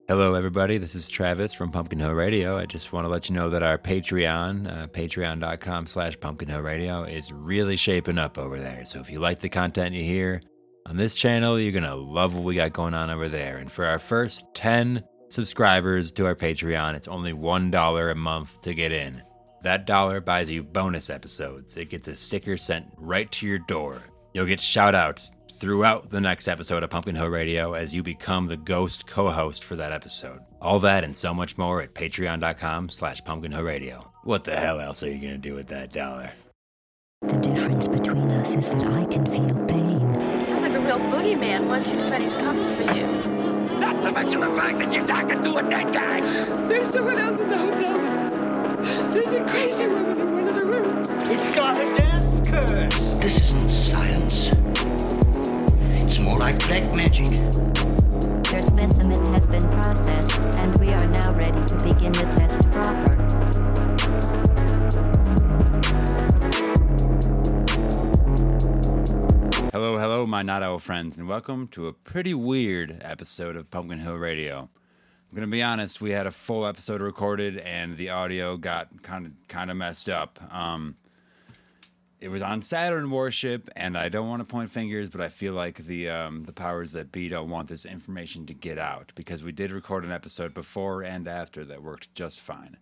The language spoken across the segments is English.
Hello, everybody. This is Travis from Pumpkin Hill Radio. I just want to let you know that our Patreon, patreon.com/Pumpkin Hill Radio, is really shaping up over there. So if you like the content you hear on this channel, you're going to love what we got going on over there. And for our first 10 subscribers to our Patreon, it's only $1 a month to get in. That dollar buys you bonus episodes. It gets a sticker sent right to your door. You'll get shout-outs throughout the next episode of Pumpkin Hill Radio as you become the ghost co-host for that episode. All that and so much more at patreon.com/Pumpkin Hill Radio. What the hell else are you going to do with that dollar? The difference between us is that I can feel pain. Sounds like a real boogeyman. 1, 2, Freddy's coming for you. Not to mention the fact that you're talking to a dead guy. There's someone else in the hotel with us. There's a crazy woman in one of the rooms. It's got a death curse. This isn't science. It's more like black magic. Your specimen has been processed, and we are now ready to begin the test proper. Hello, my not-owl friends, and welcome to a pretty weird episode of Pumpkin Hill Radio. I'm going to be honest, we had a full episode recorded, and the audio got kind of messed up. It was on Saturn worship, and I don't want to point fingers, but I feel like the powers that be don't want this information to get out, because we did record an episode before and after that worked just fine.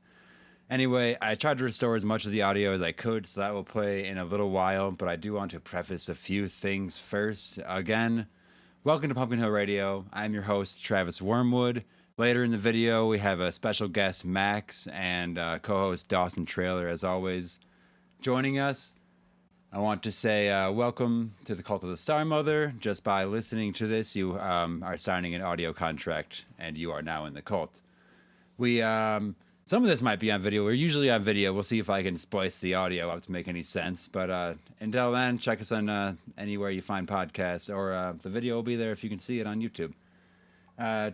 Anyway, I tried to restore as much of the audio as I could, so that will play in a little while, but I do want to preface a few things first. Again, welcome to Pumpkin Hill Radio. I'm your host, Travis Wormwood. Later in the video, we have a special guest, Max, and co-host Dawson Trailer, as always, joining us. I want to say welcome to the Cult of the Star Mother. Just by listening to this, you are signing an audio contract, and you are now in the cult. We some of this might be on video. We're usually on video. We'll see if I can splice the audio up to make any sense. But until then, check us on anywhere you find podcasts, or the video will be there if you can see it on YouTube.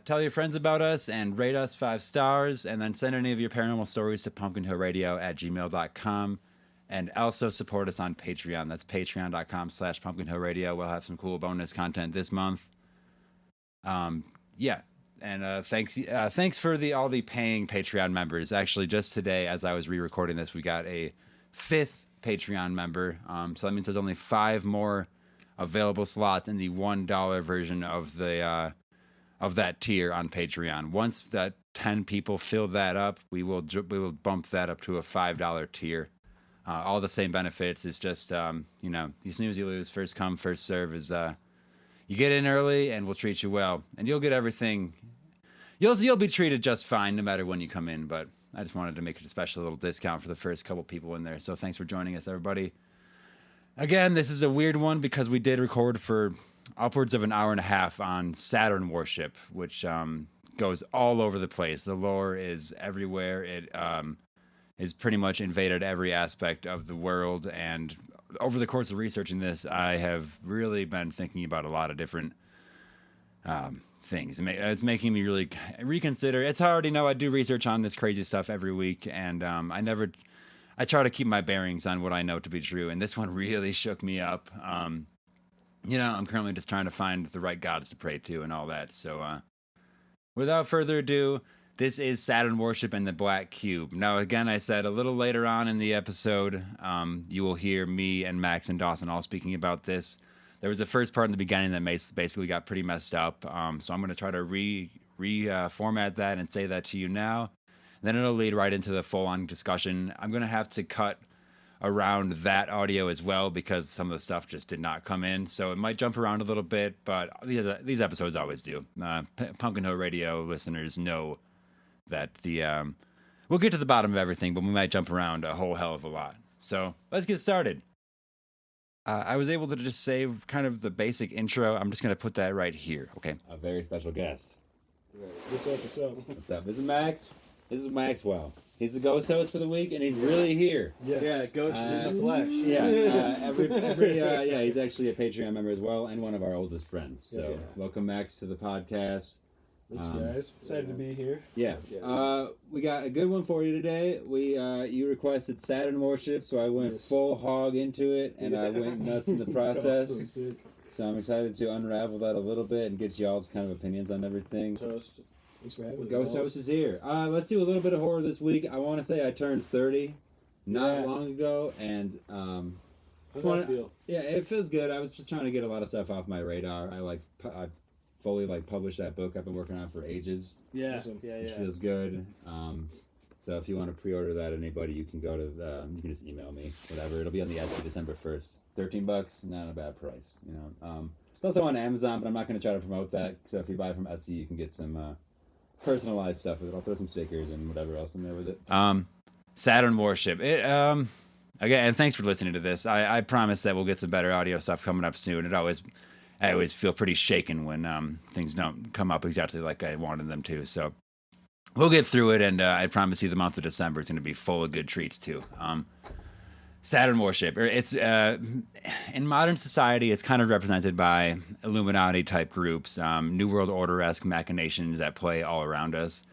Tell your friends about us and rate us 5 stars, and then send any of your paranormal stories to pumpkinhillradio@gmail.com. And also support us on Patreon. That's patreon.com/Pumpkin Hill Radio. We'll have some cool bonus content this month. Yeah. And thanks for all the paying Patreon members. Actually, just today, as I was re-recording this, we got a 5th Patreon member. So that means there's only 5 more available slots in the $1 version of the of that tier on Patreon. Once that 10 people fill that up, we will bump that up to a $5 tier. All the same benefits. It's just, you snooze, you lose. First come, first serve is, you get in early and we'll treat you well. And you'll get everything. You'll be treated just fine no matter when you come in. But I just wanted to make it a special little discount for the first couple people in there. So thanks for joining us, everybody. Again, this is a weird one because we did record for upwards of an hour and a half on Saturn worship, which goes all over the place. The lore is everywhere. It is pretty much invaded every aspect of the world, and over the course of researching this, I have really been thinking about a lot of different things. It's making me really reconsider. It's hard, I do research on this crazy stuff every week, and I try to keep my bearings on what I know to be true, and this one really shook me up. I'm currently just trying to find the right gods to pray to and all that, so without further ado, this is Saturn worship and the Black Cube. Now, again, I said a little later on in the episode, you will hear me and Max and Dawson all speaking about this. There was the first part in the beginning that basically got pretty messed up, so I'm going to try to reformat that and say that to you now. Then it'll lead right into the full-on discussion. I'm going to have to cut around that audio as well because some of the stuff just did not come in, so it might jump around a little bit, but these episodes always do. Pumpkin Hill Radio listeners know that we'll get to the bottom of everything, but we might jump around a whole hell of a lot. So let's get started. I was able to just save kind of the basic intro. I'm just going to put that right here. Okay. A very special guest. What's up? What's up? This is Max. This is Maxwell. He's the ghost host for the week, and he's really here. Yes. Yeah, ghost in the flesh. He's actually a Patreon member as well, and one of our oldest friends. So welcome, Max, to the podcast. Thanks, guys. Excited to be here. Yeah. We got a good one for you today. You requested Saturn worship, so I went full hog into it, and I went nuts in the process. Awesome, sick. So I'm excited to unravel that a little bit and get y'all's kind of opinions on everything. Toast. Thanks for having me. Ghost balls. Host is here. Let's do a little bit of horror this week. I want to say I turned 30 not long ago, and How does that feel? yeah, it feels good. I was just trying to get a lot of stuff off my radar. I fully published that book I've been working on for ages, Yeah, Awesome. which feels good. So if you want to pre-order that, anybody, you can go to you can just email me, whatever. It'll be on the Etsy December 1st. $13, not a bad price, you know. It's also on Amazon, but I'm not going to try to promote that. So if you buy from Etsy, you can get some personalized stuff with it. I'll throw some stickers and whatever else in there with it. Saturn Warship. Again, and thanks for listening to this. I promise that we'll get some better audio stuff coming up soon. I always feel pretty shaken when things don't come up exactly like I wanted them to. So we'll get through it, and I promise you the month of December is going to be full of good treats too. Saturn Warship. It's in modern society, it's kind of represented by Illuminati type groups, New World Order-esque machinations that play all around us.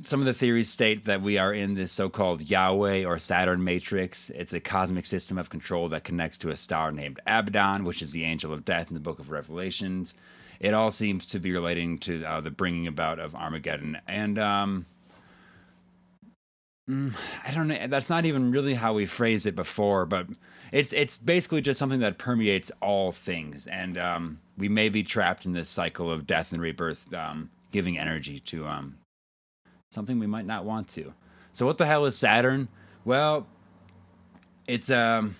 Some of the theories state that we are in this so-called Yahweh or Saturn matrix. It's a cosmic system of control that connects to a star named Abaddon, which is the angel of death in the Book of Revelations. It all seems to be relating to the bringing about of Armageddon. And I don't know. That's not even really how we phrased it before, but it's basically just something that permeates all things. And we may be trapped in this cycle of death and rebirth, giving energy to something we might not want to. So what the hell is Saturn? Well, it's a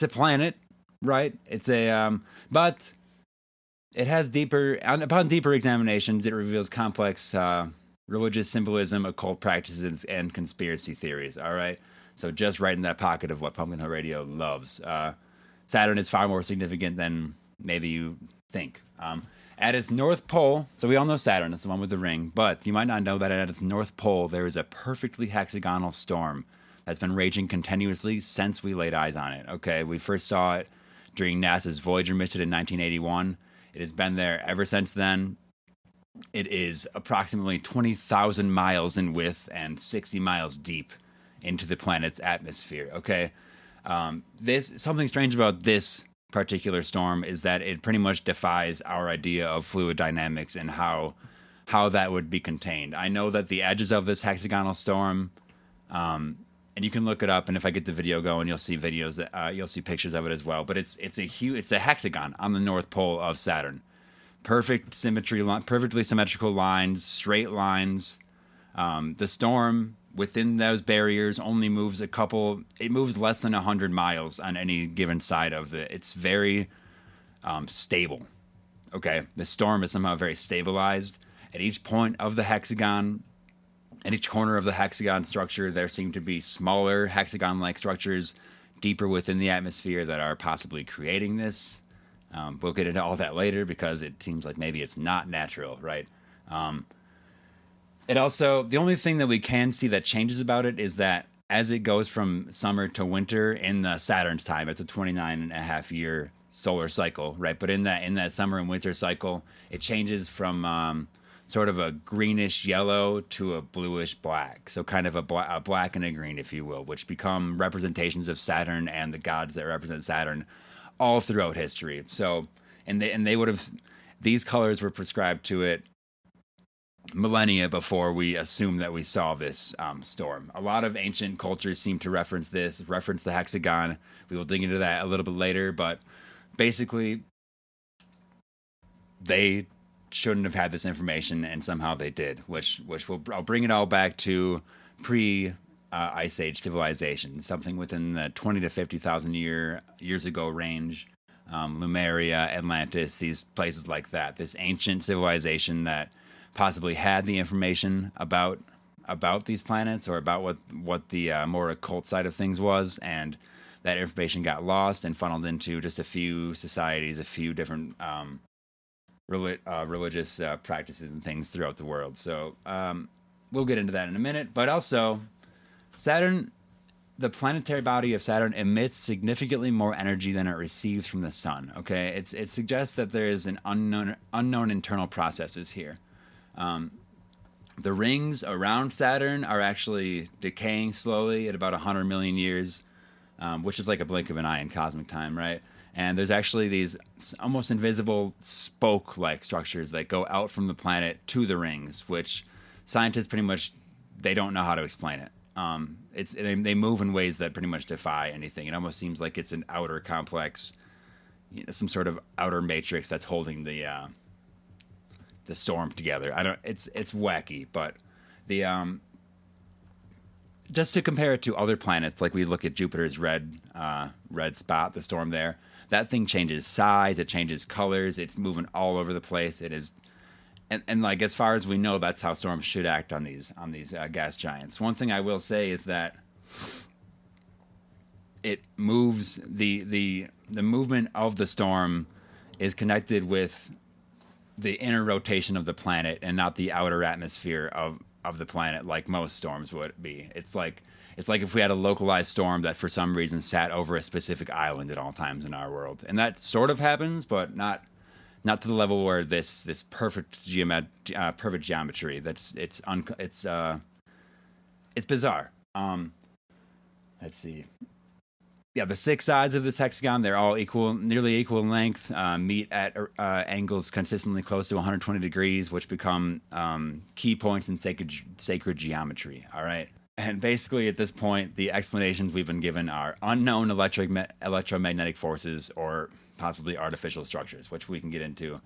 planet, right? But it has upon deeper examinations, it reveals complex religious symbolism, occult practices, and conspiracy theories. All right, so just right in that pocket of what Pumpkin Hill Radio loves. Saturn is far more significant than maybe you think. At its north pole, so we all know Saturn, it's the one with the ring, but you might not know that at its north pole, there is a perfectly hexagonal storm that's been raging continuously since we laid eyes on it. Okay, we first saw it during NASA's Voyager mission in 1981. It has been there ever since then. It is approximately 20,000 miles in width and 60 miles deep into the planet's atmosphere. Okay, something strange about this particular storm is that it pretty much defies our idea of fluid dynamics and how that would be contained. I know that the edges of this hexagonal storm, and you can look it up, and if I get the video going, you'll see videos that you'll see pictures of it as well. But it's a hexagon on the north pole of Saturn. Perfect symmetry, perfectly symmetrical lines, straight lines. The storm within those barriers only moves it moves less than 100 miles on any given side of it. It's very stable. Okay, the storm is somehow very stabilized. At each point of the hexagon, at each corner of the hexagon structure, there seem to be smaller hexagon-like structures deeper within the atmosphere that are possibly creating this. We'll get into all that later because it seems like maybe it's not natural, right? It also, the only thing that we can see that changes about it is that as it goes from summer to winter in the Saturn's time, it's a 29.5-year solar cycle, right? But in that summer and winter cycle, it changes from sort of a greenish yellow to a bluish black. So kind of a black and a green, if you will, which become representations of Saturn and the gods that represent Saturn all throughout history. So, and they would have, these colors were prescribed to it millennia before we assume that we saw this storm. A lot of ancient cultures seem to reference the hexagon. We will dig into that a little bit later, but basically they shouldn't have had this information, and somehow they did, which I'll bring it all back to Ice Age civilization, something within the 20 to 50,000 years ago range. Lemuria, Atlantis, these places like that. This ancient civilization that possibly had the information about these planets or about what the more occult side of things was, and that information got lost and funneled into just a few societies, a few different religious practices and things throughout the world. So we'll get into that in a minute. But also, Saturn, the planetary body of Saturn emits significantly more energy than it receives from the sun. Okay, it suggests that there is an unknown internal processes here. The rings around Saturn are actually decaying slowly at about 100 million years, which is like a blink of an eye in cosmic time, right? And there's actually these almost invisible spoke-like structures that go out from the planet to the rings, which scientists pretty much, they don't know how to explain it. They move in ways that pretty much defy anything. It almost seems like it's an outer complex, some sort of outer matrix that's holding the storm together. It's wacky, but just to compare it to other planets, like we look at Jupiter's red spot, the storm there. That thing changes size, it changes colors, it's moving all over the place. It is, and like as far as we know, that's how storms should act on these gas giants. One thing I will say is that it moves the movement of the storm is connected with the inner rotation of the planet and not the outer atmosphere of the planet, like most storms would be. It's like if we had a localized storm that for some reason sat over a specific island at all times in our world, and that sort of happens, but not to the level where this perfect geometry. It's bizarre. Let's see. Yeah, the 6 sides of this hexagon, they're all nearly equal in length, meet at angles consistently close to 120 degrees, which become key points in sacred geometry, all right? And basically, at this point, the explanations we've been given are unknown electromagnetic forces or possibly artificial structures, which we can get into.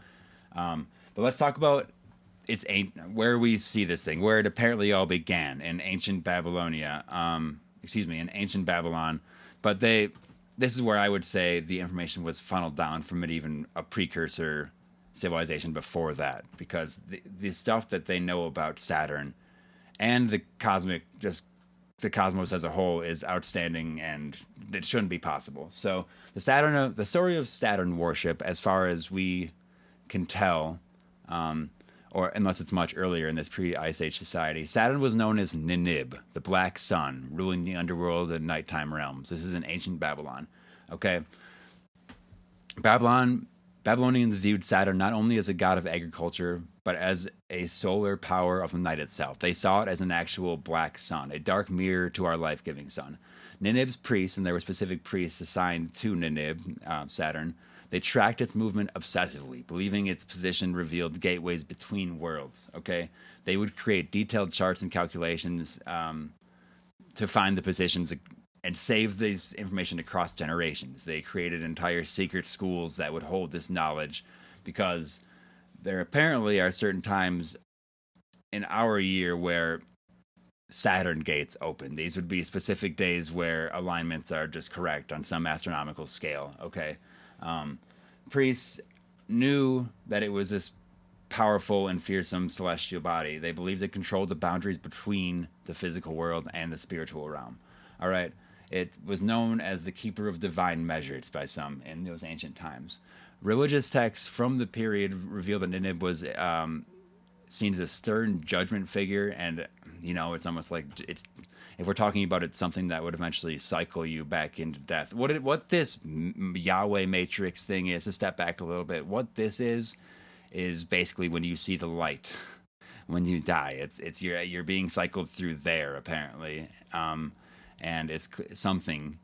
But let's talk about where we see this thing, where it apparently all began in ancient Babylonia. In ancient Babylon. But this is where I would say the information was funneled down from even a precursor civilization before that, because the stuff that they know about Saturn and the cosmos as a whole is outstanding, and it shouldn't be possible. So the story of Saturn worship, as far as we can tell, or unless it's much earlier in this pre-Ice Age society, Saturn was known as Ninib, the Black Sun, ruling the underworld and nighttime realms. This is in ancient Babylon. Okay, Babylonians viewed Saturn not only as a god of agriculture, but as a solar power of the night itself. They saw it as an actual black sun, a dark mirror to our life-giving sun. Ninib's priests, and there were specific priests assigned to Ninib, Saturn, they tracked its movement obsessively, believing its position revealed gateways between worlds, okay? They would create detailed charts and calculations to find the positions and save this information across generations. They created entire secret schools that would hold this knowledge, because there apparently are certain times in our year where Saturn gates open. These would be specific days where alignments are just correct on some astronomical scale, okay? Priests knew that it was this powerful and fearsome celestial body. They believed it controlled the boundaries between the physical world and the spiritual realm. All right. It was known as the keeper of divine measures by some in those ancient times. Religious texts from the period reveal that Ninib was seen as a stern judgment figure, and it's almost like if we're talking about it, something that would eventually cycle you back into death. What this Yahweh matrix thing is, to step back a little bit, what this is basically when you see the light, when you die, it's you're being cycled through there apparently, and it's something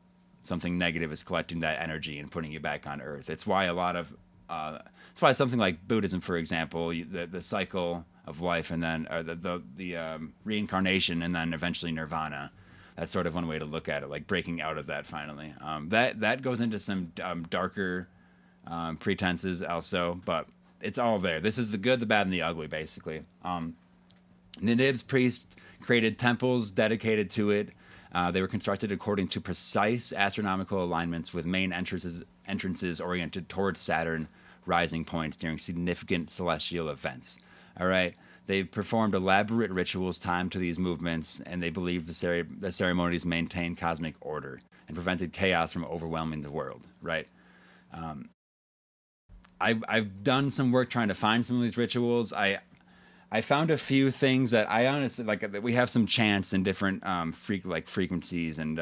negative is collecting that energy and putting you back on Earth. It's why it's why something like Buddhism, for example, the cycle of life, and then the reincarnation, and then eventually nirvana. That's sort of one way to look at it, like breaking out of that finally. That goes into some darker pretenses also, but it's all there. This is the good, the bad, and the ugly, basically. Ninib's priests created temples dedicated to it. They were constructed according to precise astronomical alignments, with main entrances oriented towards Saturn rising points during significant celestial events. All right. They performed elaborate rituals timed to these movements, and they believed the ceremonies maintained cosmic order and prevented chaos from overwhelming the world. Right. I've done some work trying to find some of these rituals. I found a few things that I honestly like. That we have some chants and different frequencies and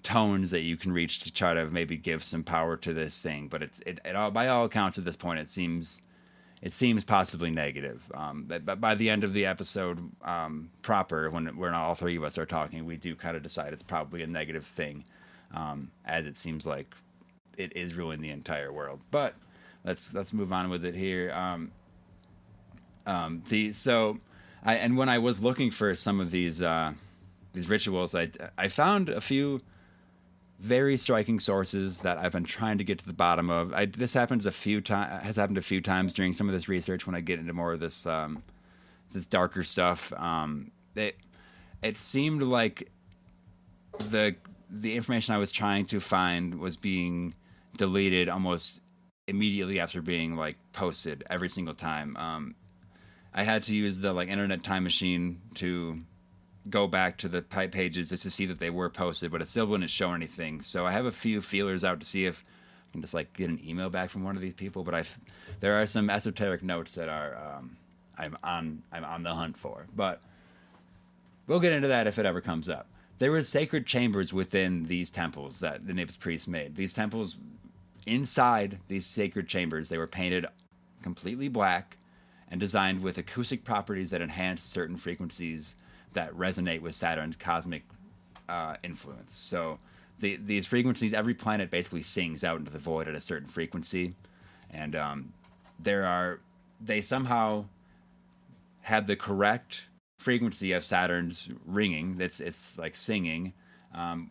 tones that you can reach to try to maybe give some power to this thing. But it all, by all accounts at this point, it seems possibly negative. But by the end of the episode proper, when all three of us are talking, we do kind of decide it's probably a negative thing, as it seems like it is ruling the entire world. But let's move on with it here. And when I was looking for some of these rituals, I found a few very striking sources that I've been trying to get to the bottom of. This happens has happened a few times during some of this research when I get into more of this darker stuff. It seemed like the information I was trying to find was being deleted almost immediately after being like posted every single time. I had to use the like internet time machine to go back to the pages just to see that they were posted, but it still wouldn't show anything. So I have a few feelers out to see if I can just like get an email back from one of these people. But there are some esoteric notes that are I'm on the hunt for. But we'll get into that if it ever comes up. There were sacred chambers within these temples that the Nibs priests made. These temples, inside these sacred chambers, they were painted completely black and designed with acoustic properties that enhance certain frequencies that resonate with Saturn's cosmic influence. So these frequencies, every planet basically sings out into the void at a certain frequency, and they somehow had the correct frequency of Saturn's ringing. It's like singing, and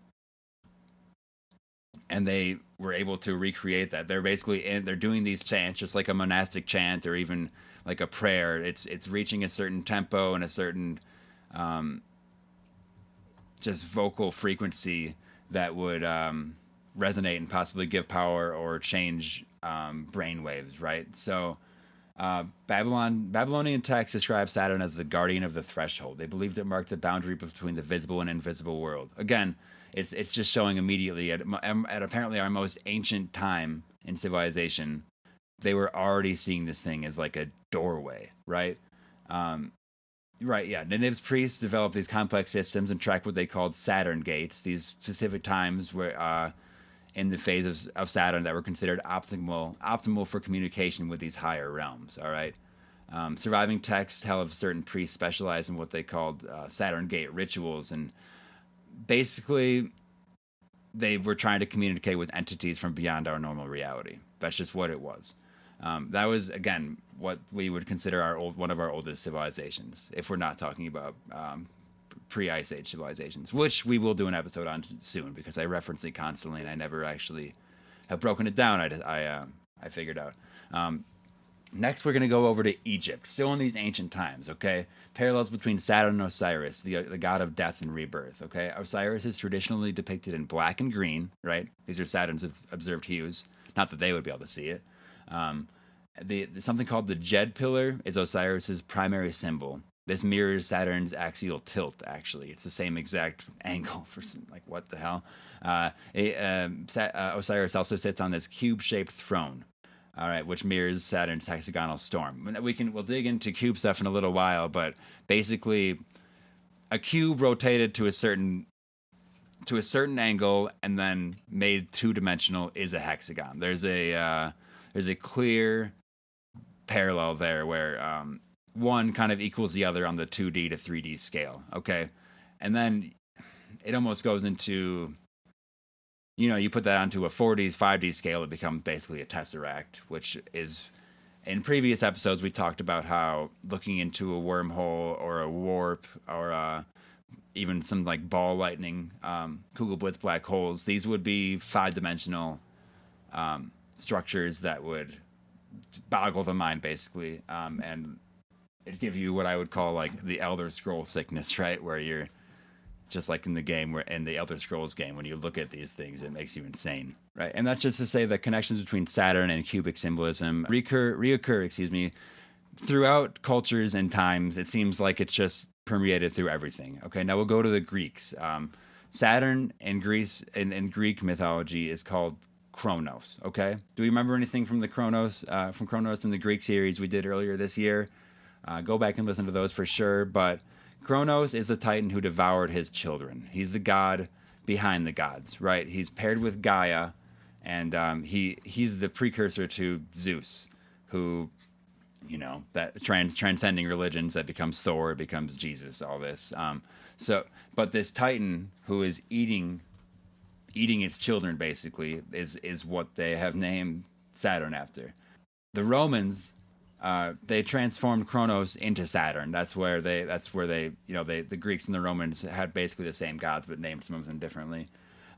they were able to recreate that. They're basically they're doing these chants just like a monastic chant or even like a prayer. It's reaching a certain tempo and a certain just vocal frequency that would resonate and possibly give power or change brain waves, right? So Babylonian texts describe Saturn as the guardian of the threshold. They believed it marked the boundary between the visible and invisible world. Again, it's just showing immediately at apparently our most ancient time in civilization, they were already seeing this thing as like a doorway, right? Right, yeah. The Nibs priests developed these complex systems and tracked what they called Saturn gates, these specific times where in the phase of Saturn that were considered optimal for communication with these higher realms, all right? Surviving texts tell of certain priests specialized in what they called Saturn gate rituals, and basically they were trying to communicate with entities from beyond our normal reality. That's just what it was. That was, again, what we would consider one of our oldest civilizations, if we're not talking about pre-Ice Age civilizations, which we will do an episode on soon because I reference it constantly and I never actually have broken it down. I figured out. Next, we're going to go over to Egypt, still in these ancient times, okay? Parallels between Saturn and Osiris, the god of death and rebirth, okay? Osiris is traditionally depicted in black and green, right? These are Saturn's observed hues. Not that they would be able to see it. Something called the Jed pillar is Osiris's primary symbol. This mirrors Saturn's axial tilt, actually. It's the same exact angle for like, what the hell? Osiris also sits on this cube-shaped throne, all right, which mirrors Saturn's hexagonal storm. We'll dig into cube stuff in a little while, but basically a cube rotated to a certain angle and then made two-dimensional is a hexagon. There's a clear parallel there where one kind of equals the other on the 2D to 3D scale, okay? And then it almost goes into, you put that onto a 4D, 5D scale, it becomes basically a tesseract, which is, in previous episodes, we talked about how looking into a wormhole or a warp or even some like ball lightning, Kugelblitz black holes, these would be 5-dimensional structures that would boggle the mind, basically, and it'd give you what I would call like the Elder Scroll sickness, right? Where you're just like in the game, in the Elder Scrolls game, when you look at these things, it makes you insane, right? And that's just to say the connections between Saturn and cubic symbolism reoccur, throughout cultures and times. It seems like it's just permeated through everything. Okay, now we'll go to the Greeks. Saturn in Greek mythology is called Kronos. Okay, do we remember anything from the Kronos in the Greek series we did earlier this year? Go back and listen to those for sure. But Kronos is the Titan who devoured his children. He's the god behind the gods, right? He's paired with Gaia, and he's the precursor to Zeus, who, that transcending religions, that becomes Thor, becomes Jesus, all this. But this Titan who is eating eating its children, basically, is what they have named Saturn after. The Romans, they transformed Kronos into Saturn. That's where they, the Greeks and the Romans had basically the same gods, but named some of them differently.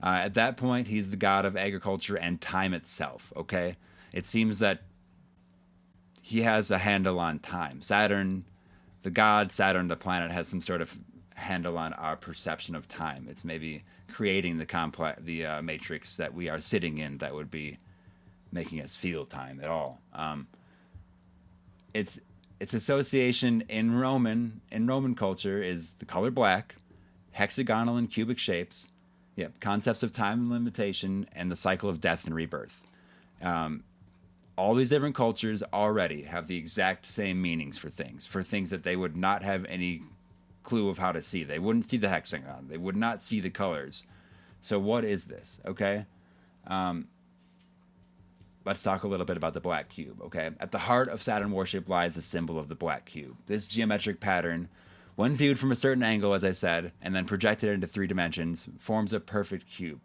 At that point, he's the god of agriculture and time itself, okay? It seems that he has a handle on time. Saturn, the god, Saturn, the planet, has some sort of handle on our perception of time. It's maybe creating the matrix that we are sitting in that would be making us feel time at all. Its association in Roman culture is the color black, hexagonal and cubic shapes, concepts of time and limitation, and the cycle of death and rebirth. All these different cultures already have the exact same meanings for things that they would not have any clue of how to see. They wouldn't see the hexagon. They would not see the colors. So what is this? Okay. Let's talk a little bit about the black cube, okay? At the heart of Saturn worship lies the symbol of the black cube. This geometric pattern, when viewed from a certain angle, as I said, and then projected into 3 dimensions, forms a perfect cube.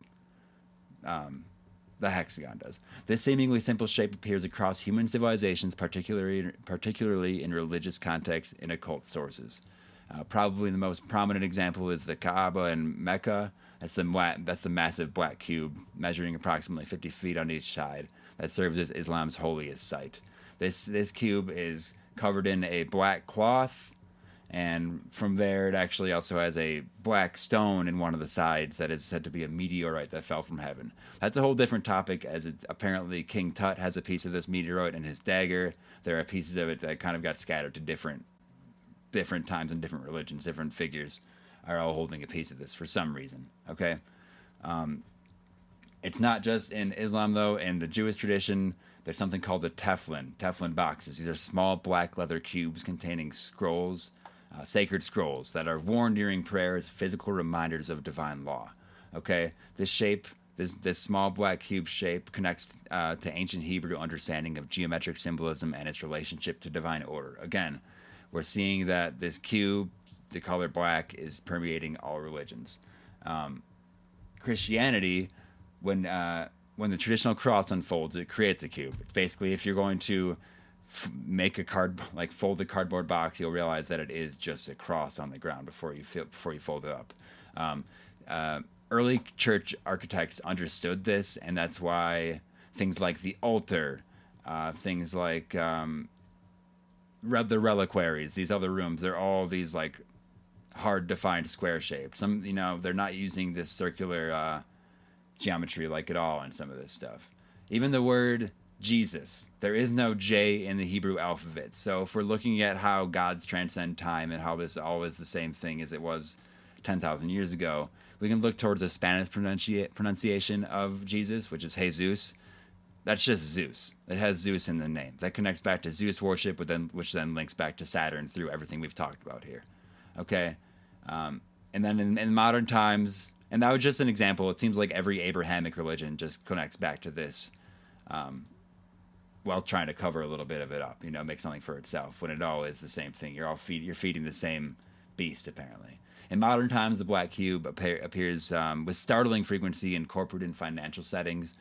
The hexagon does. This seemingly simple shape appears across human civilizations, particularly in religious contexts in occult sources. Probably the most prominent example is the Kaaba in Mecca. That's the massive black cube measuring approximately 50 feet on each side that serves as Islam's holiest site. This cube is covered in a black cloth, and from there it actually also has a black stone in one of the sides that is said to be a meteorite that fell from heaven. That's a whole different topic, as apparently King Tut has a piece of this meteorite in his dagger. There are pieces of it that kind of got scattered to different times and different religions. Different figures are all holding a piece of this for some reason, okay? It's not just in Islam, though. In the Jewish tradition, there's something called the Teflon boxes. These are small black leather cubes containing scrolls, sacred scrolls that are worn during prayer as physical reminders of divine law. Okay, this small black cube shape connects to ancient Hebrew understanding of geometric symbolism and its relationship to divine order. Again, we're seeing that this cube, the color black, is permeating all religions. Christianity, when the traditional cross unfolds, it creates a cube. It's basically, if you're going to make fold a cardboard box, you'll realize that it is just a cross on the ground before you fold it up. Early church architects understood this, and that's why things like the altar, things like the reliquaries, these other rooms, they're all these like hard defined square shapes. Some, they're not using this circular geometry like at all in some of this stuff. Even the word Jesus, there is no J in the Hebrew alphabet. So if we're looking at how gods transcend time and how this all is the same thing as it was 10,000 years ago, we can look towards the Spanish pronunciation of Jesus, which is Jesus. That's just Zeus. It has Zeus in the name. That connects back to Zeus worship, which then links back to Saturn through everything we've talked about here. Okay? And then in modern times, and that was just an example, it seems like every Abrahamic religion just connects back to this, while trying to cover a little bit of it up, make something for itself, when it all is the same thing. You're feeding the same beast, apparently. In modern times, the black cube appears with startling frequency in corporate and financial settings.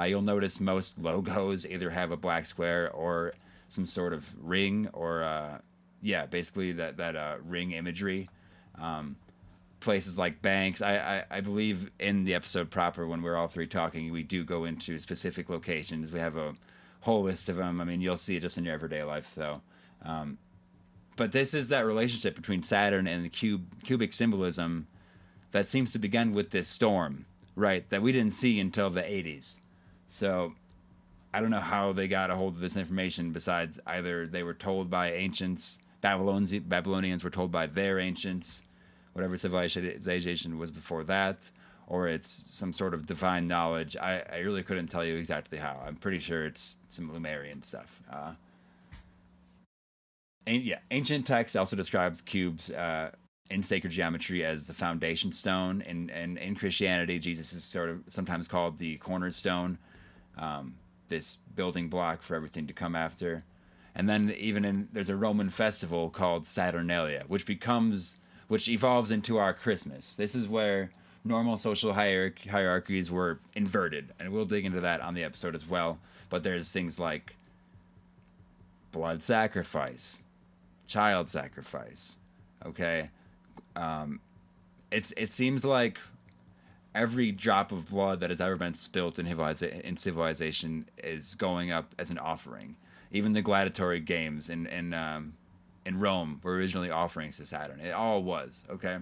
You'll notice most logos either have a black square or some sort of ring, or basically that ring imagery. Places like banks. I believe in the episode proper, when we're all three talking, we do go into specific locations. We have a whole list of them. I mean, you'll see it just in your everyday life, though. But this is that relationship between Saturn and the cubic symbolism that seems to begin with this storm, right, that we didn't see until the 80s. So I don't know how they got a hold of this information, besides either they were told by ancients, Babylonians were told by their ancients, whatever civilization was before that, or it's some sort of divine knowledge. I really couldn't tell you exactly how. I'm pretty sure it's some Lemurian stuff. Ancient texts also describes cubes in sacred geometry as the foundation stone, and in Christianity, Jesus is sort of sometimes called the cornerstone, this building block for everything to come after. And then there's a Roman festival called Saturnalia, which evolves into our Christmas. This is where normal social hierarchies were inverted, and we'll dig into that on the episode as well. But there's things like blood sacrifice, child sacrifice. Okay, it seems like every drop of blood that has ever been spilt in civilization is going up as an offering. Even the gladiatory games in Rome were originally offerings to Saturn. It all was, okay?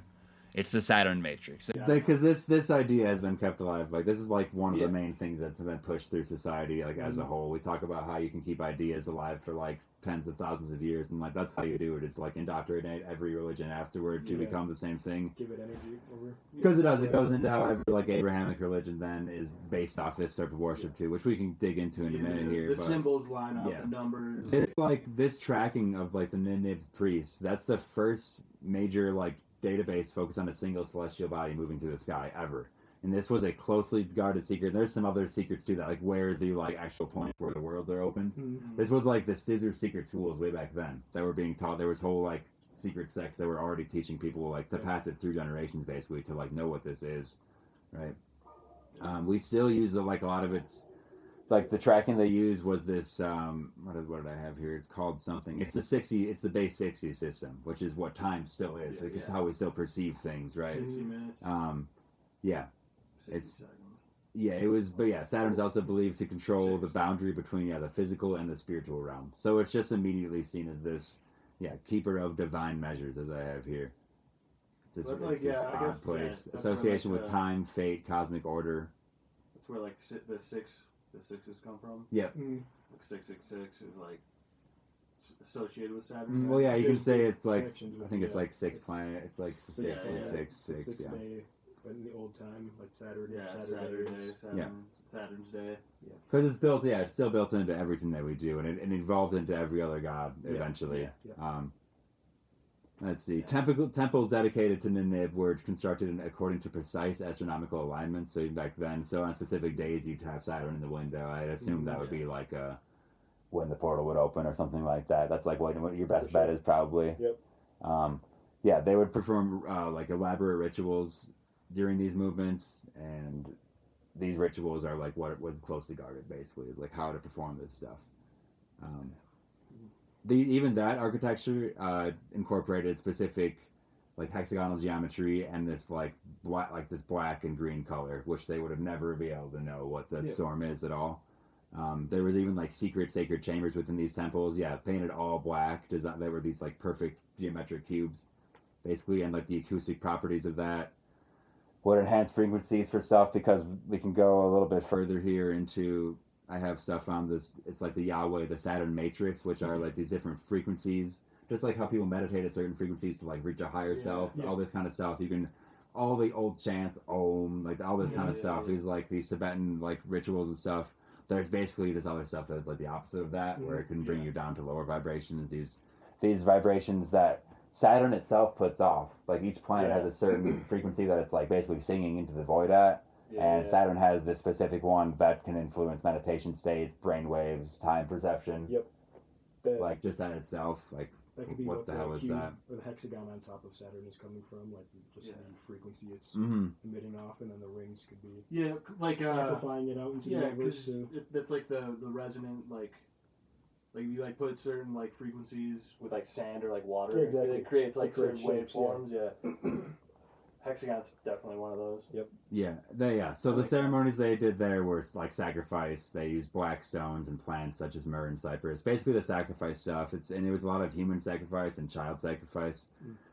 It's the Saturn matrix. Because this idea has been kept alive. Like, this is like one of the main things that's been pushed through society, like as a whole. We talk about how you can keep ideas alive for like tens of thousands of years, and like that's how you do it. It's like indoctrinate every religion afterward to become the same thing. Give it energy over. Because it does. It goes into how every like Abrahamic religion then is based off this type of worship too, which we can dig into in a minute here. The symbols line up, the numbers. It's like this tracking of like the Nineveh priests. That's the first major like database focused on a single celestial body moving through the sky ever. And this was a closely guarded secret. There's some other secrets too, that like where the like actual points where the worlds are open. Mm-hmm. This was like these are secret schools way back then that were being taught. There was whole like secret sects that were already teaching people like to pass it through generations basically to like know what this is, right? We still use like a lot of it's like the tracking they use was this what did I have here? It's called something. It's the base 60 system, which is what time still is. It's how we still perceive things, right? 60 minutes. Saturn's also believed to control the boundary between the physical and the spiritual realm. So it's just immediately seen as this keeper of divine measures, as I have here. It's this, I guess place. Association with time, fate, cosmic order. That's where like the sixes come from. Yep. Like 666 is like associated with Saturn. Well, yeah, you can say it's like I think it's like 6 planet. It's like six. In the old time, like Saturday. Saturn's day. Because it's built, it's still built into everything that we do, and it evolved into every other god eventually. Let's see. Temples dedicated to Nineveh were constructed according to precise astronomical alignments. So back then, on specific days, you'd have Saturn in the window. I'd assume that would be like when the portal would open or something like that. That's like what your best bet is probably. Yep. They would perform like elaborate rituals during these movements, and these rituals are like what was closely guarded, basically, is like how to perform this stuff. Even that architecture incorporated specific like hexagonal geometry and this like black and green color, which they would have never be able to know what the storm is at all. There was even like secret sacred chambers within these temples, painted all black. There were these like perfect geometric cubes, basically, and like the acoustic properties of that would enhance frequencies for stuff, because we can go a little bit further here into, I have stuff on this, it's like the Saturn matrix, which are like these different frequencies, just like how people meditate at certain frequencies to like reach a higher self, all this kind of stuff. You can, all the old chants, Om, like all this kind of stuff, these like these Tibetan like rituals and stuff. There's basically this other stuff that's like the opposite of that, where it can bring you down to lower vibrations, these vibrations that Saturn itself puts off. Like each planet has a certain frequency that it's like basically singing into the void at. Saturn has this specific one that can influence meditation states, brain waves, time perception. Like just that itself, like that could be what the hell is that? Or the hexagon on top of Saturn is coming from, like just the frequency it's emitting off, and then the rings could be amplifying it out into the universe too. That's like the resonant like you like put certain like frequencies with like sand or like water. Exactly. It creates like certain shapes, waveforms. Hexagon's definitely one of those. So the ceremonies they did there were like sacrifice. They used black stones and plants such as myrrh and cypress. Basically the sacrifice stuff. It was a lot of human sacrifice and child sacrifice,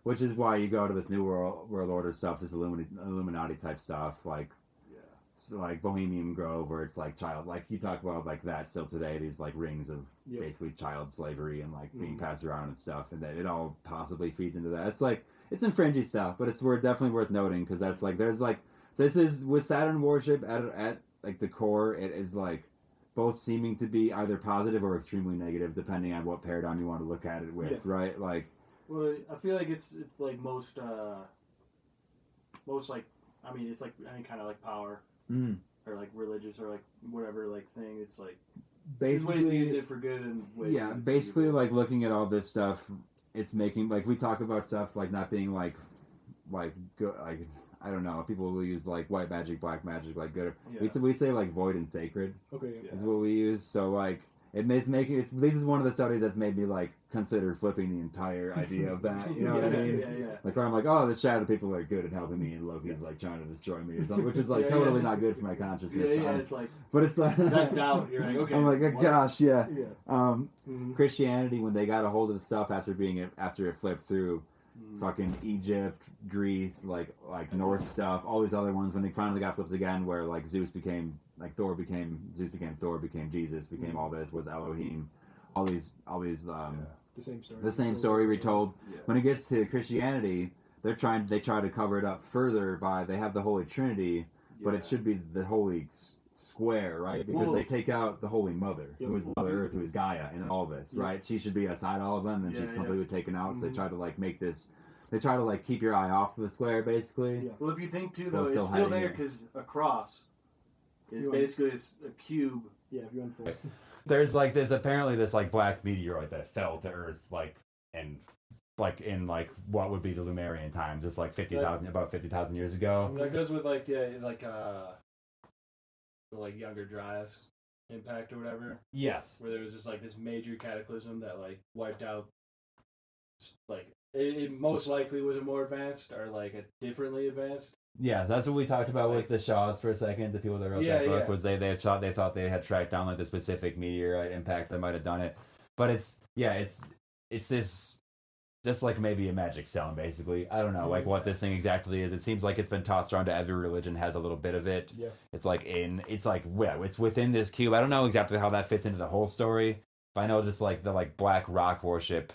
which is why you go to this New World Order stuff, this Illuminati type stuff, like Bohemian Grove, where it's like child, like you talk about like that still today, these like rings of basically child slavery and like being passed around and stuff, and that it all possibly feeds into that. It's like, it's some fringy stuff, but it's definitely worth noting, because that's like, there's like, this is with Saturn worship at like the core, it is like both seeming to be either positive or extremely negative, depending on what paradigm you want to look at it with, right? Like, well, I feel like it's like most like, I mean, it's like any kind of like power. Or like religious or like whatever like thing. It's like basically ways to use it for good and ways basically like looking at all this stuff, it's making like we talk about stuff like not being like good, like I don't know. People will use like white magic, black magic, like good. Yeah. We say like void and sacred. Okay. Is what we use. So like this is one of the studies that's made me like consider flipping the entire idea of that. You know what I mean? Yeah. Like where I'm like, oh, the shadow people are good at helping me, and Loki's like trying to destroy me or something, which is like totally not good for my consciousness. It's like, but it's like that doubt. You're like, okay. I'm like, oh, gosh, yeah. Mm-hmm. Christianity, when they got a hold of the stuff after it flipped through, fucking Egypt, Greece, like Norse stuff, all these other ones, when they finally got flipped again, where like Zeus became Thor, became Jesus, became all this, was Elohim, all these the same story retold. Yeah. When it gets to Christianity, they try to cover it up further by they have the Holy Trinity, but it should be the Holy Square, right? Because they take out the Holy Mother, who is Mother Earth, who is Gaia, in all this, right? She should be outside all of them, and she's completely taken out. So they try to like make this. They try to like keep your eye off the square, basically. Yeah. Well, if you think too, though, it's still there because a cross is basically a cube. Yeah, if you unfold. There's like apparently this like black meteorite that fell to Earth in what would be the Lumerian times, just like about 50,000 years ago. That goes with like the Younger Dryas impact or whatever. Yes. Where there was just like this major cataclysm that like wiped out, like it most likely was a more advanced or like a differently advanced. Yeah, that's what we talked about with the Shaws for a second. The people that wrote that book was they thought they had tracked down like the specific meteorite impact that might have done it, but it's this just like maybe a magic stone basically. I don't know like what this thing exactly is. It seems like it's been tossed around to every religion, has a little bit of it. Yeah, it's within this cube. I don't know exactly how that fits into the whole story, but I know just like the like black rock worship.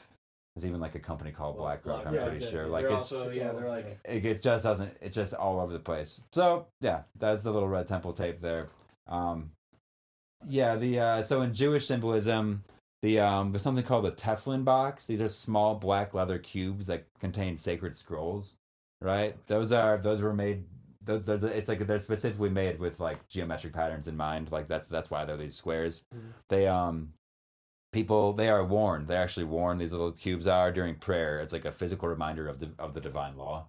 There's even like a company called Black Rock. I'm pretty sure. Like they're they're like it just doesn't. It's just all over the place. So yeah, that's the little red temple tape there. So in Jewish symbolism, there's something called the Teflon box. These are small black leather cubes that contain sacred scrolls. Right? Those were made. It's like they're specifically made with like geometric patterns in mind. Like that's why they're these squares. Mm-hmm. They are worn. They're actually worn. These little cubes are during prayer. It's like a physical reminder of the divine law.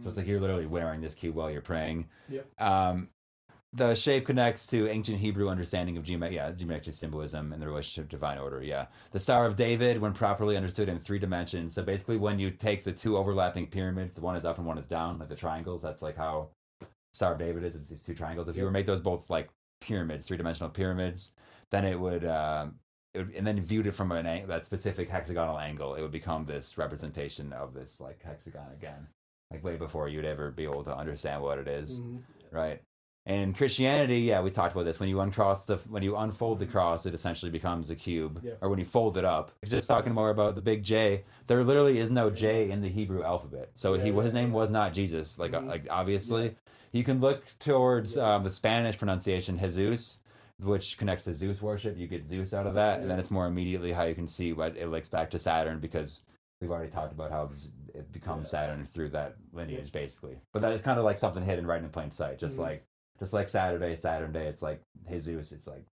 So it's like you're literally wearing this cube while you're praying. Yeah. The shape connects to ancient Hebrew understanding of geometric symbolism and the relationship to divine order. Yeah. The Star of David, when properly understood in 3 dimensions. So basically, when you take the 2 overlapping pyramids, the one is up and one is down, like the triangles. That's like how Star of David is. It's these 2 triangles. If you were to make those both like pyramids, 3-dimensional pyramids, then it would. And then viewed it from that specific hexagonal angle, it would become this representation of this like hexagon again, like way before you'd ever be able to understand what it is, right? And Christianity, we talked about this. When you unfold the cross, it essentially becomes a cube, or when you fold it up. Just talking more about the big J. There literally is no J in the Hebrew alphabet, so his name was not Jesus. Like obviously, you can look towards the Spanish pronunciation Jesus, which connects to Zeus worship. You get Zeus out of that, and then it's more immediately how you can see what it links back to Saturn, because we've already talked about how it becomes Saturn through that lineage, basically. But that is kind of like something hidden right in plain sight, just like Saturn Day, it's like Jesus, it's like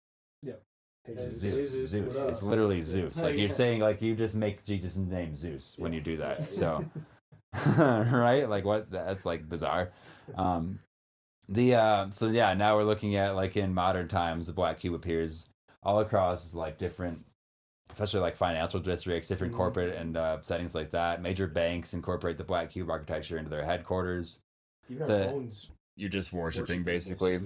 Zeus. It's literally Zeus. Like you're saying, like you just make Jesus' name Zeus when you do that. So, right? Like what? That's like bizarre. Now we're looking at like in modern times, the black cube appears all across like different, especially like financial districts, different corporate and settings like that. Major banks incorporate the black cube architecture into their headquarters. Even our phones. You're just worshiping basically.